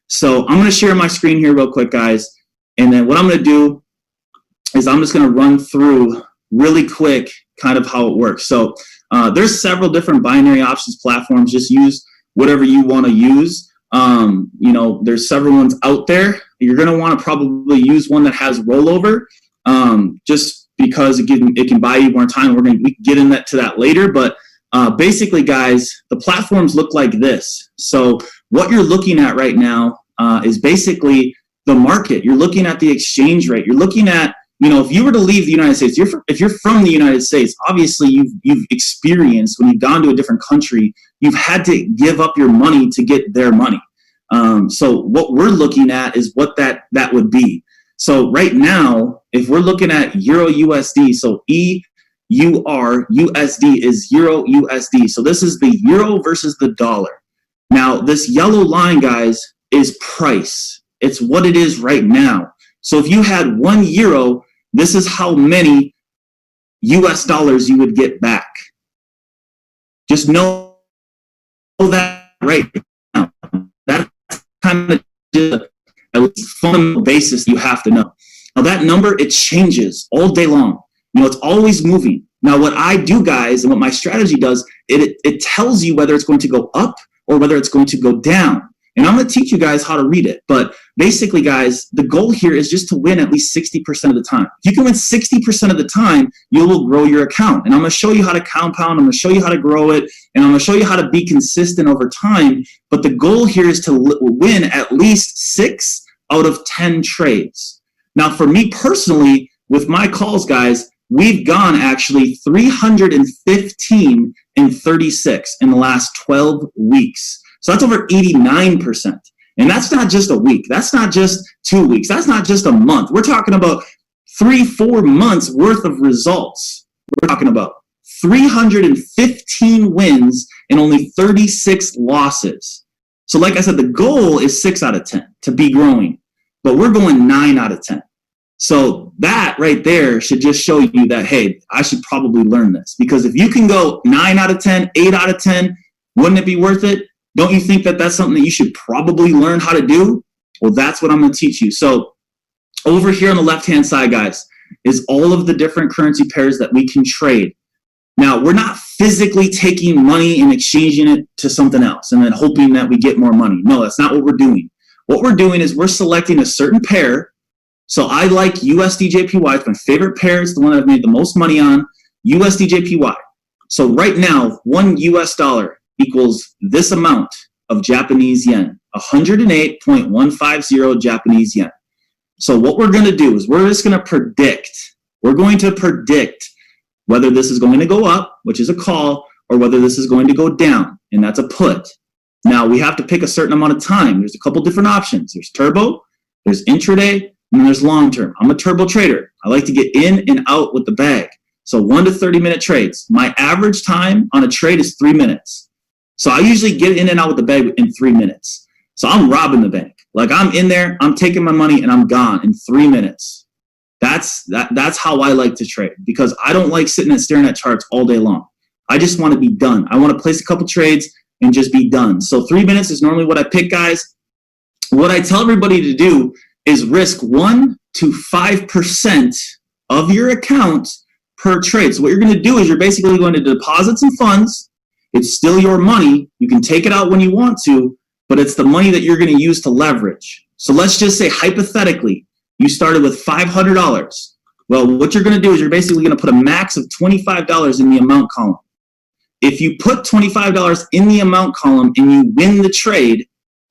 So I'm going to share my screen here real quick, guys. And then what I'm going to do is I'm just going to run through really quick kind of how it works. So there's several different binary options platforms. Just use whatever you want to use. There's several ones out there. You're going to want to probably use one that has rollover, just because it can buy you more time. We can get into that later. But basically, guys, the platforms look like this. So what you're looking at right now is basically the market. You're looking at the exchange rate. You're looking at, if you were to leave the United States, if you're from the United States, obviously you've experienced when you've gone to a different country, you've had to give up your money to get their money. So what we're looking at is what that would be. So right now, if we're looking at Euro USD, so EUR USD is Euro USD. So this is the euro versus the dollar. Now, this yellow line, guys, is price. It's what it is right now. So if you had 1 euro, this is how many US dollars you would get back. Just know that right now. That's kind of just a fundamental basis you have to know. Now that number, it changes all day long. It's always moving. Now what I do, guys, and what my strategy does, it tells you whether it's going to go up or whether it's going to go down. And I'm going to teach you guys how to read it. But basically, guys, the goal here is just to win at least 60% of the time. If you can win 60% of the time, you will grow your account. And I'm going to show you how to compound. I'm going to show you how to grow it. And I'm going to show you how to be consistent over time. But the goal here is to win at least 6 out of 10 trades. Now, for me personally, with my calls, guys, we've gone actually 315 and 36 in the last 12 weeks. So that's over 89%. And that's not just a week. That's not just 2 weeks. That's not just a month. We're talking about 3-4 months worth of results. We're talking about 315 wins and only 36 losses. So like I said, the goal is 6 out of 10 to be growing, but we're going 9 out of 10. So that right there should just show you that, hey, I should probably learn this, because if you can go 9 out of 10, 8 out of 10, wouldn't it be worth it? Don't you think that that's something that you should probably learn how to do? Well, that's what I'm going to teach you. So over here on the left-hand side, guys, is all of the different currency pairs that we can trade. Now, we're not physically taking money and exchanging it to something else and then hoping that we get more money. No, that's not what we're doing. What we're doing is we're selecting a certain pair. So I like USDJPY. It's my favorite pair. It's the one I've made the most money on, USDJPY. So right now, $1 equals this amount of Japanese yen, 108.150 Japanese yen. So what we're going to do is we're just going to predict. We're going to predict whether this is going to go up, which is a call, or whether this is going to go down, and that's a put. Now, we have to pick a certain amount of time. There's a couple different options. There's turbo, there's intraday, and then there's long-term. I'm a turbo trader. I like to get in and out with the bag. So 1 to 30-minute trades. My average time on a trade is 3 minutes. So I usually get in and out with the bag in 3 minutes. So I'm robbing the bank. Like, I'm in there, I'm taking my money, and I'm gone in 3 minutes. That's how I like to trade, because I don't like sitting and staring at charts all day long. I just want to be done. I want to place a couple trades and just be done. So 3 minutes is normally what I pick, guys. What I tell everybody to do is risk 1 to 5% of your account per trade. So what you're going to do is you're basically going to deposit some funds. It's still your money. You can take it out when you want to, but it's the money that you're going to use to leverage. So let's just say, hypothetically, you started with $500. Well, what you're going to do is you're basically going to put a max of $25 in the amount column. If you put $25 in the amount column and you win the trade,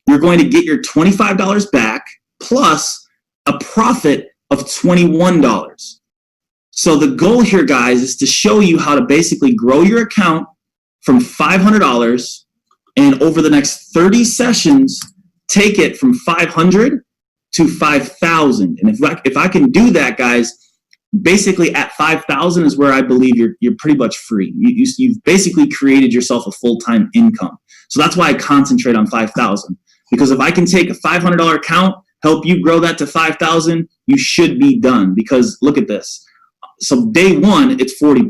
you're going to get your $25 back plus a profit of $21. So the goal here, guys, is to show you how to basically grow your account from $500 and over the next 30 sessions, take it from 500 to 5,000. And if I can do that, guys, basically at 5,000 is where I believe you're pretty much free. You've basically created yourself a full-time income. So that's why I concentrate on 5,000, because if I can take a $500 account, help you grow that to 5,000, you should be done. Because look at this. So day one, it's $40.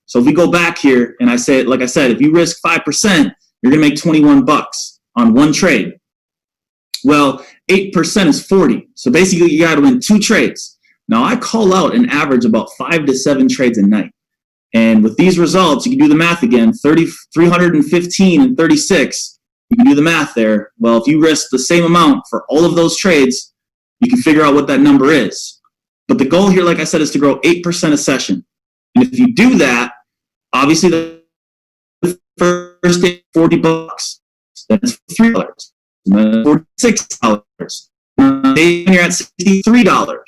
So if we go back here and I say, like I said, if you risk 5%, you're gonna make $21 on one trade. Well, 8% is 40. So basically you gotta win 2 trades. Now I call out an average about 5 to 7 trades a night. And with these results, you can do the math again, 315 and 36, you can do the math there. Well, if you risk the same amount for all of those trades, you can figure out what that number is. But the goal here, like I said, is to grow 8% a session. And if you do that, obviously the first day, $40, that's $3, $46. Then you're at $63.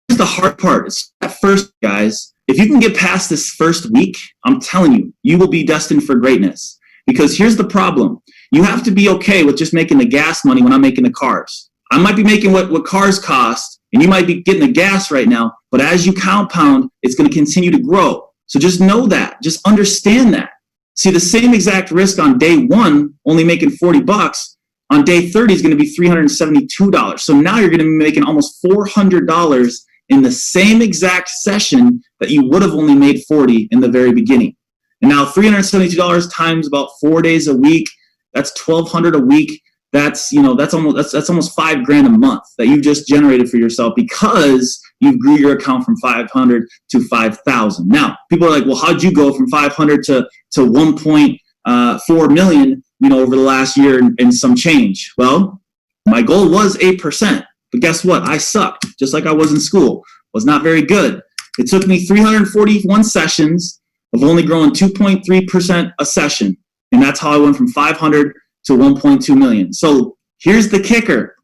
Here's the hard part. It's at first, guys. If you can get past this first week, I'm telling you, you will be destined for greatness. Because here's the problem. You have to be okay with just making the gas money when I'm making the cars. I might be making what cars cost, and you might be getting the gas right now, but as you compound, it's going to continue to grow. So just know that. Just understand that. See, the same exact risk on day one, only making $40, on day 30 is going to be $372. So now you're going to be making almost $400 in the same exact session that you would have only made $40 in the very beginning. And now $372 times about 4 days a week, that's $1,200 a week. That's almost $5,000 a month that you've just generated for yourself because you grew your account from 500 to 5,000. Now, people are like, well, how'd you go from 500 to 1.4 million, over the last year and some change? Well, my goal was 8%, but guess what? I sucked, just like I was in school. Was not very good. It took me 341 sessions of only growing 2.3% a session, and that's how I went from 500 to 1.2 million. So here's the kicker.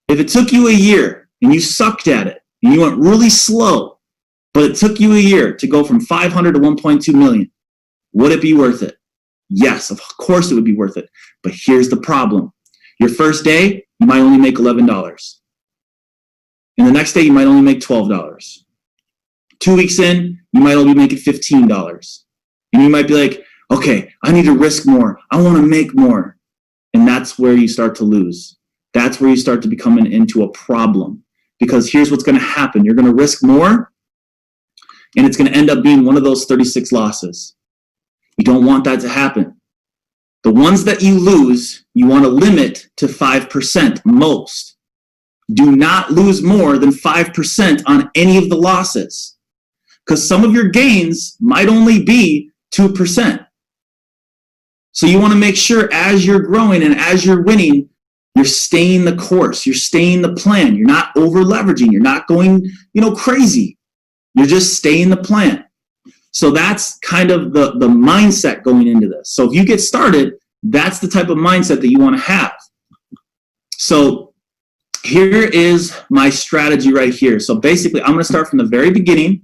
If it took you a year and you sucked at it and you went really slow, but it took you a year to go from 500 to 1.2 million, would it be worth it? Yes, of course it would be worth it. But here's the problem. Your first day, you might only make $11. And the next day, you might only make $12. 2 weeks in, you might only be making $15. And you might be like, okay, I need to risk more. I want to make more. And that's where you start to lose. That's where you start to become into a problem. Because here's what's going to happen. You're going to risk more, and it's going to end up being one of those 36 losses. You don't want that to happen. The ones that you lose, you want to limit to 5% most. Do not lose more than 5% on any of the losses, because some of your gains might only be 2%. So you want to make sure as you're growing and as you're winning, you're staying the course, you're staying the plan, you're not over leveraging, you're not going, crazy. You're just staying the plan. So that's kind of the mindset going into this. So if you get started, that's the type of mindset that you want to have. So here is my strategy right here. So basically, I'm going to start from the very beginning,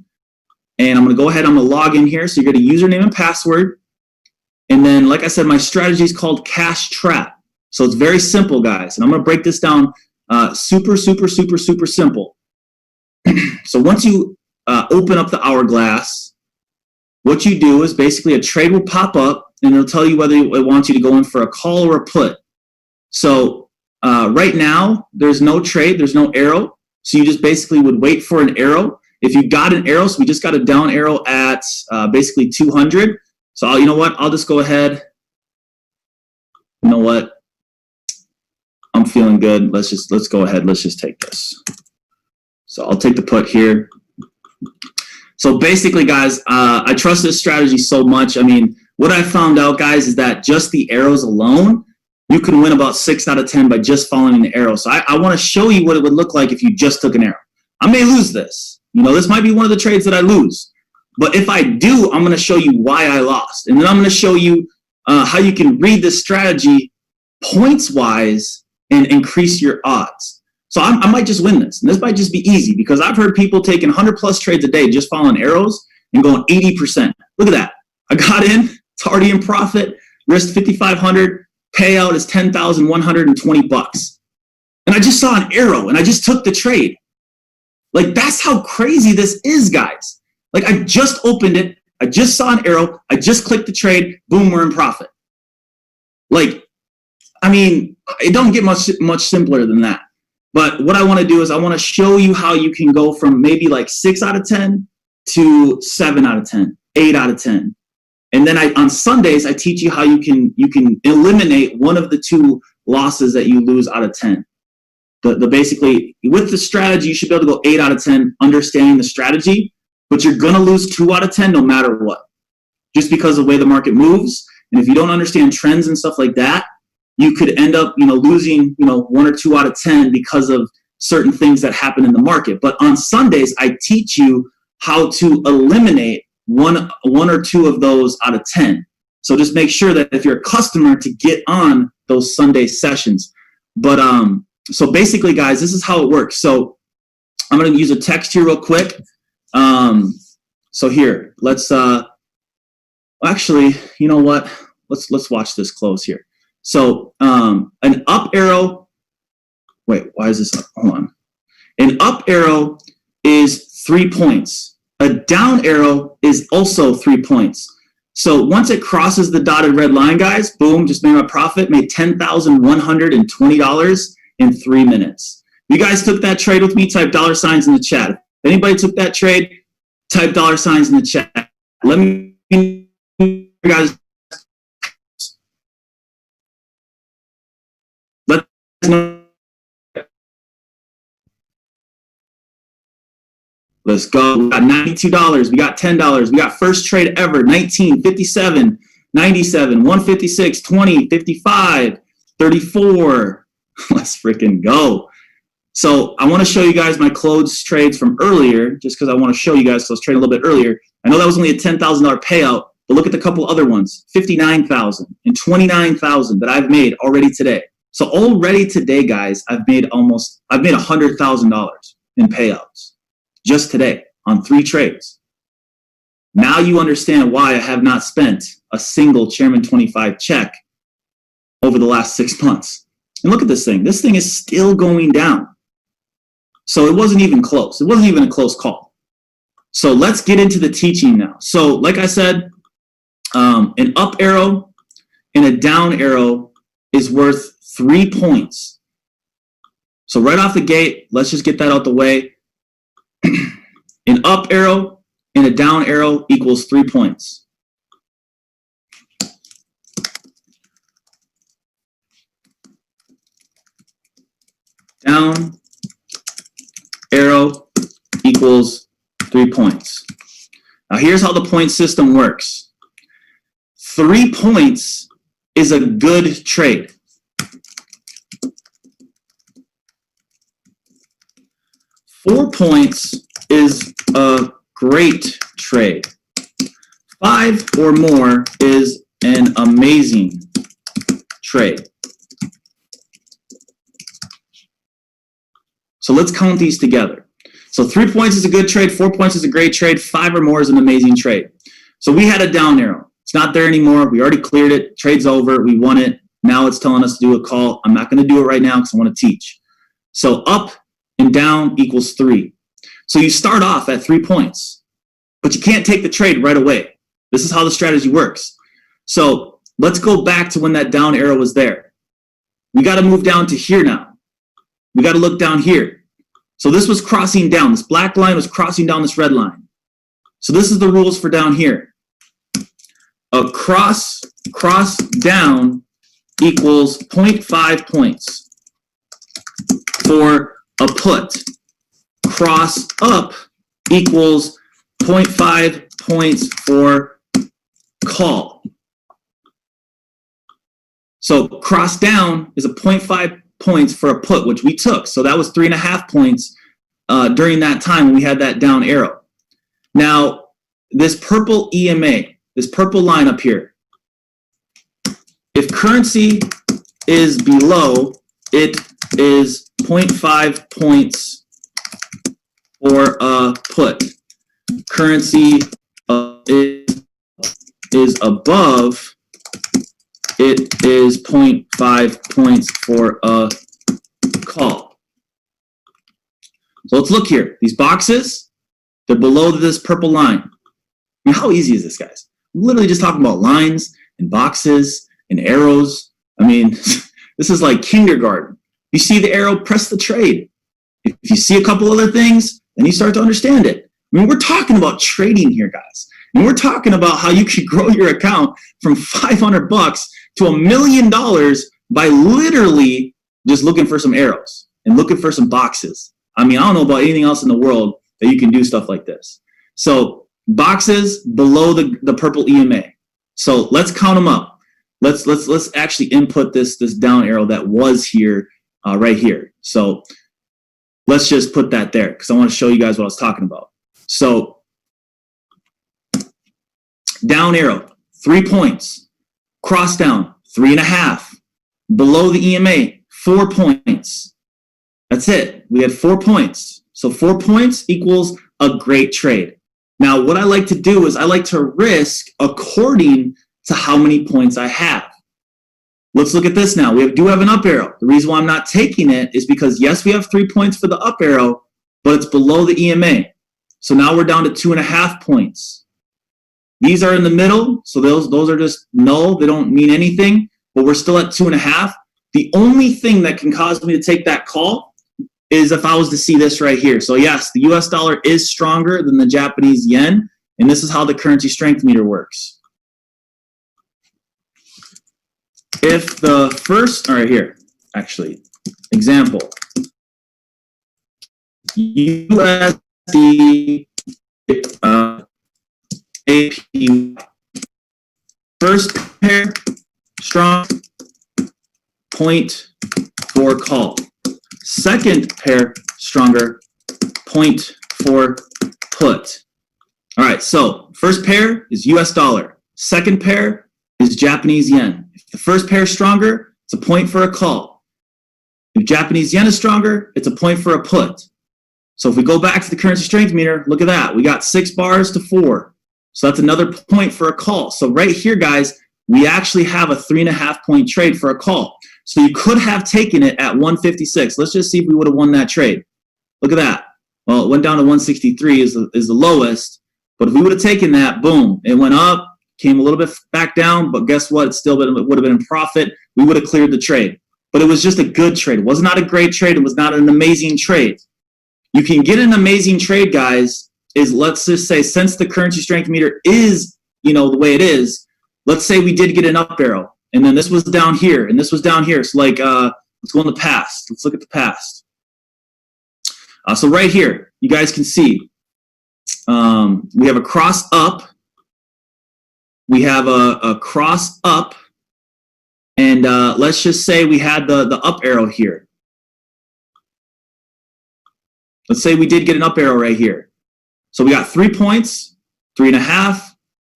and I'm going to go ahead, I'm going to log in here. So you're going to username and password. And then, like I said, my strategy is called Cash Trap. So it's very simple, guys. And I'm going to break this down super simple. So once you open up the hourglass, what you do is basically a trade will pop up, and it'll tell you whether it wants you to go in for a call or a put. So right now, there's no trade, there's no arrow. So you just basically would wait for an arrow. If you got an arrow, so we just got a down arrow at basically 200. So you know what? I'll just go ahead. You know what? I'm feeling good. Let's go ahead. Let's just take this. So I'll take the put here. So basically, guys, I trust this strategy so much. I mean, what I found out, guys, is that just the arrows alone, you can win about 6 out of 10 by just following the arrow. So I want to show you what it would look like if you just took an arrow. I may lose this. This might be one of the trades that I lose. But if I do, I'm going to show you why I lost. And then I'm going to show you how you can read this strategy points-wise and increase your odds. So I might just win this. And this might just be easy, because I've heard people taking 100+ trades a day just following arrows and going 80%. Look at that. I got in. It's already in profit. Risked 5,500. Payout is $10,120. And I just saw an arrow and I just took the trade. Like, that's how crazy this is, guys. Like, I just opened it. I just saw an arrow. I just clicked the trade. Boom, we're in profit. Like, I mean, it don't get much simpler than that. But what I want to do is I want to show you how you can go from maybe like 6 out of 10 to 7 out of 10, 8 out of 10. And then on Sundays, I teach you how you can eliminate one of the 2 losses that you lose out of 10. Basically, with the strategy, you should be able to go 8 out of 10, understanding the strategy, but you're going to lose 2 out of 10 no matter what, just because of the way the market moves. And if you don't understand trends and stuff like that, you could end up, losing, 1 or 2 out of 10 because of certain things that happen in the market. But on Sundays, I teach you how to eliminate one or 2 of those out of 10. So just make sure that if you're a customer, to get on those Sunday sessions. But so basically, guys, this is how it works. So I'm going to use a text here real quick. So here, let's actually, you know what? Let's watch this close here. So an up arrow. Wait, why is this up? Hold on. An up arrow is 3 points. A down arrow is also 3 points. So once it crosses the dotted red line, guys, boom, just made my profit, made $10,120 in 3 minutes. If you guys took that trade with me, type $signs in the chat. If anybody took that trade, type $signs in the chat. Let me know, guys. Let us know. Let's go. We got $92. We got $10. We got first trade ever, 19, 57, 97, 156, 20, 55, 34. Let's freaking go. So I want to show you guys my closed trades from earlier, just because I want to show you guys. So I was trading a little bit earlier. I know that was only a $10,000 payout, but look at the couple other ones, 59,000 and 29,000 that I've made already today. So already today, guys, I've made $100,000 in payouts just today on 3 trades. Now you understand why I have not spent a single Chairman 25 check over the last 6 months. And look at this thing. This thing is still going down. So it wasn't even close. It wasn't even a close call. So let's get into the teaching now. So like I said, an up arrow and a down arrow is worth 3 points. So right off the gate, let's just get that out the way. An up arrow and a down arrow equals 3 points. Down arrow equals 3 points. Now here's how the point system works. 3 points is a good trade. 4 points is a great trade. 5 or more is an amazing trade. So let's count these together. So 3 points is a good trade, 4 points is a great trade, 5 or more is an amazing trade. So we had a down arrow. It's not there anymore. We already cleared it. Trade's over. We won it. Now it's telling us to do a call. I'm not going to do it right now because I want to teach. So up and down equals 3. So you start off at 3 points, but you can't take the trade right away. This is how the strategy works. So let's go back to when that down arrow was there. We got to move down to here now. We got to look down here. So this was crossing down. This black line was crossing down this red line. So this is the rules for down here. A cross down equals 0.5 points for a put. Cross up equals 0.5 points for call. So cross down is a 0.5 points for a put, which we took. So that was 3.5 points during that time when we had that down arrow. Now, this purple EMA, this purple line up here, if currency is below, it is 0.5 points for a put. Currency is above, it is 0.5 points for a call. So let's look here. These boxes, they're below this purple line. I mean, how easy is this, guys? I'm literally just talking about lines and boxes and arrows. I mean, this is like kindergarten. You see the arrow, press the trade. If you see a couple other things, then you start to understand it. I mean, we're talking about trading here, guys. And we're talking about how you can grow your account from $500 to $1 million by literally just looking for some arrows and looking for some boxes. I mean, I don't know about anything else in the world that you can do stuff like this. So boxes below the purple EMA. So let's count them up. Let's actually input this down arrow that was here, right here. So let's just put that there because I want to show you guys what I was talking about. So down arrow, 3 points. Cross down, 3.5. Below the EMA, 4 points. That's it. We had 4 points. So 4 points equals a great trade. Now, what I like to do is I like to risk according to how many points I have. Let's look at this now. We do have an up arrow. The reason why I'm not taking it is because, yes, we have 3 points for the up arrow, but it's below the EMA. So now we're down to 2.5 points. These are in the middle, so those are just null. They don't mean anything, but we're still at 2.5. The only thing that can cause me to take that call is if I was to see this right here. So yes, the US dollar is stronger than the Japanese yen, and this is how the currency strength meter works. If the first, all right, here, actually, example, USD APY, first pair, strong, point for call. Second pair, stronger, point for put. All right, so first pair is US dollar. Second pair is Japanese yen. If the first pair is stronger, it's a point for a call. If Japanese yen is stronger, it's a point for a put. So if we go back to the currency strength meter, look at that. We got 6 bars to 4. So that's another point for a call. So right here, guys, we actually have a 3.5 point trade for a call. So you could have taken it at 156. Let's just see if we would have won that trade. Look at that. Well, it went down to 163 is the lowest. But if we would have taken that, boom, it went up, came a little bit back down, but guess what? It still would have been in profit. We would have cleared the trade. But it was just a good trade. It was not a great trade. It was not an amazing trade. You can get an amazing trade, guys, is let's just say since the currency strength meter is, the way it is, let's say we did get an up arrow. And then this was down here, and this was down here. So like, let's go in the past. Let's look at the past. So right here, you guys can see we have a cross up. We have a cross up. And let's just say we had the up arrow here. Let's say we did get an up arrow right here. So we got 3 points, 3.5,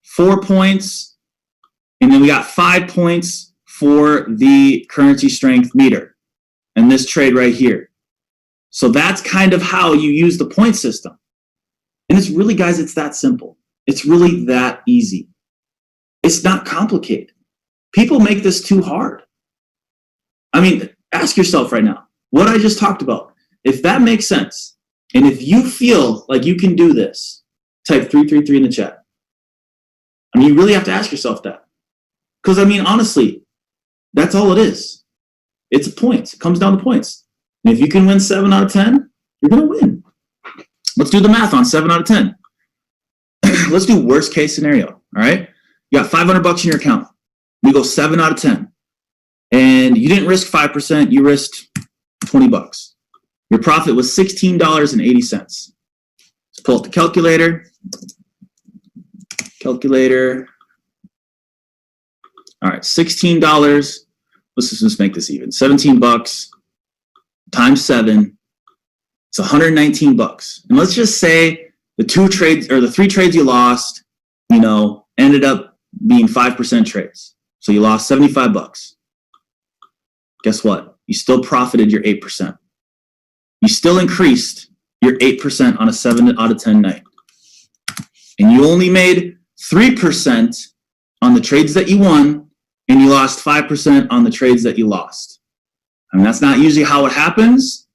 4 points, and then we got 5 points for the currency strength meter and this trade right here. So that's kind of how you use the point system. And it's really, guys, it's that simple. It's really that easy. It's not complicated. People make this too hard. I mean, ask yourself right now, what I just talked about, if that makes sense, and if you feel like you can do this, type 333 in the chat. I mean, you really have to ask yourself that. Because, I mean, honestly, that's all it is. It's points. It comes down to points. And if you can win 7 out of 10, you're going to win. Let's do the math on 7 out of 10. Let's do worst case scenario, all right? You got $500 in your account. We go 7 out of 10. And you didn't risk 5%, you risked $20. Your profit was $16.80. So pull up the calculator. All right, $16. Let's just make this even. $17 times 7. It's $119. And let's just say the 2 trades or the 3 trades you lost, you know, ended up being 5% trades. So you lost $75. Guess what? You still profited your 8%. You still increased your 8% on a 7 out of 10 night. And you only made 3% on the trades that you won, and you lost 5% on the trades that you lost. I mean, that's not usually how it happens,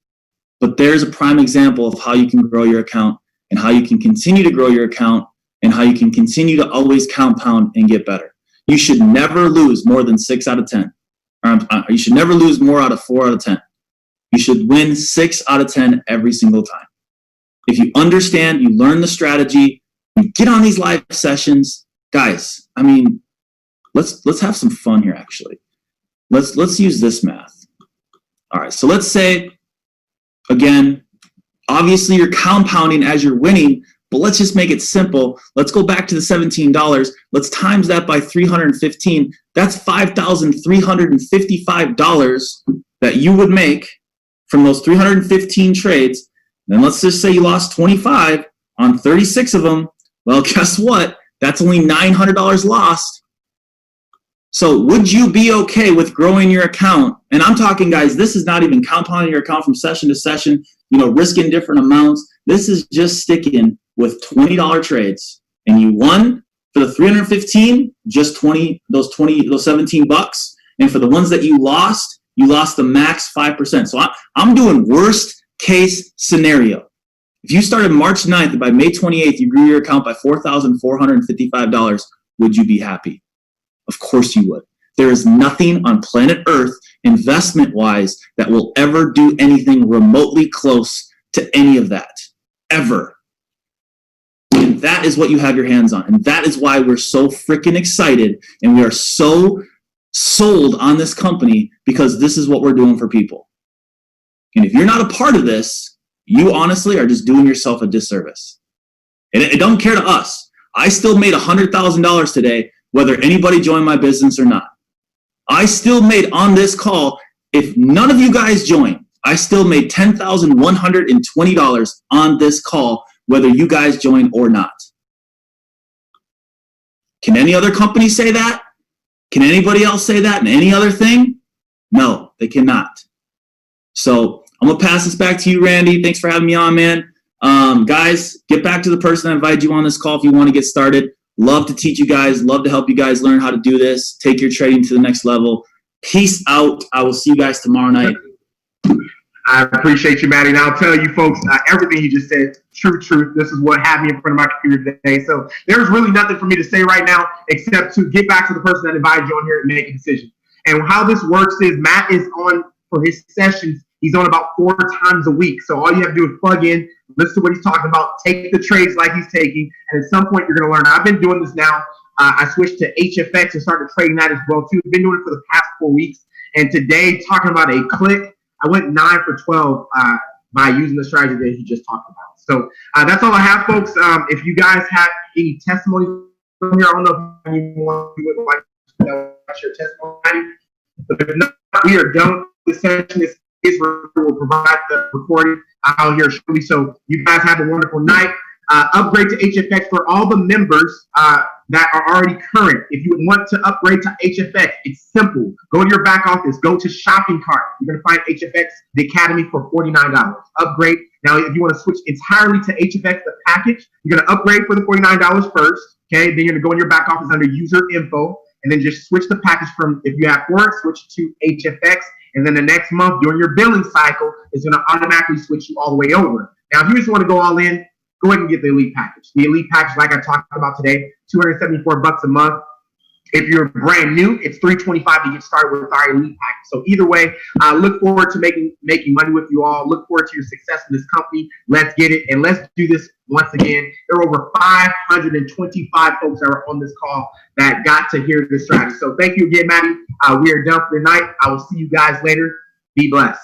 but there's a prime example of how you can grow your account and how you can continue to grow your account and how you can continue to always compound and get better. You should never lose more than 6 out of 10. You should never lose more out of 4 out of 10. You should win 6 out of 10 every single time. If you understand, you learn the strategy, you get on these live sessions, guys, I mean, let's have some fun here actually. Let's use this math. All right, so let's say, again, obviously you're compounding as you're winning, but let's just make it simple. Let's go back to the $17. Let's times that by 315. That's $5,355 that you would make from those 315 trades. Then let's just say you lost 25 on 36 of them. Well, guess what? That's only $900 lost. So would you be okay with growing your account? And I'm talking, guys, this is not even compounding your account from session to session, you know, risking different amounts. This is just sticking with $20 trades. And you won for the 315, just those $17. And for the ones that you lost the max 5%. So I'm doing worst case scenario. If you started March 9th and by May 28th, you grew your account by $4,455, would you be happy? Of course you would. There is nothing on planet Earth, investment-wise, that will ever do anything remotely close to any of that, ever. And that is what you have your hands on. And that is why we're so freaking excited and we are so sold on this company, because this is what we're doing for people. And if you're not a part of this, you honestly are just doing yourself a disservice. And it don't care to us. I still made $100,000 today, whether anybody joined my business or not. I still made on this call, if none of you guys joined, I still made $10,120 on this call, whether you guys join or not. Can any other company say that? Can anybody else say that in any other thing? No, they cannot. So I'm going to pass this back to you, Randy. Thanks for having me on, man. Guys, get back to the person that invited you on this call if you want to get started. Love to teach you guys. Love to help you guys learn how to do this. Take your trading to the next level. Peace out. I will see you guys tomorrow night. I appreciate you, Maddie. And I'll tell you folks, everything you just said, true truth. This is what had me in front of my computer today. So there's really nothing for me to say right now except to get back to the person that invited you on here and make a decision. And how this works is Matt is on for his sessions. He's on about 4 times a week. So all you have to do is plug in, listen to what he's talking about, take the trades like he's taking, and at some point you're going to learn. I've been doing this now. I switched to HFX and started trading that as well too. I've been doing it for the past 4 weeks. And today, talking about a click, I went 9 for 12 by using the strategy that he just talked about. So that's all I have, folks. If you guys have any testimonies from here, I don't know if anyone would like to share testimony, but if not, we are done with this session. This is where we'll provide the recording out here shortly. So you guys have a wonderful night. Upgrade to HFX for all the members that are already current. If you would want to upgrade to HFX, it's simple. Go to your back office, go to shopping cart. You're going to find HFX, the Academy, for $49. Upgrade. Now, if you want to switch entirely to HFX, the package, you're going to upgrade for the $49 first. Okay, then you're going to go in your back office under user info, and then just switch the package from, if you have Forex, switch to HFX. And then the next month during your billing cycle, it's going to automatically switch you all the way over. Now, if you just want to go all in, go ahead and get the elite package. The elite package, like I talked about today, $274 a month. If you're brand new, it's $325 to get started with our elite package. So either way, I look forward to making money with you all. Look forward to your success in this company. Let's get it, and let's do this once again. There are over 525 folks that are on this call that got to hear this strategy. So thank you again, Maddie. We are done for the night. I will see you guys later. Be blessed.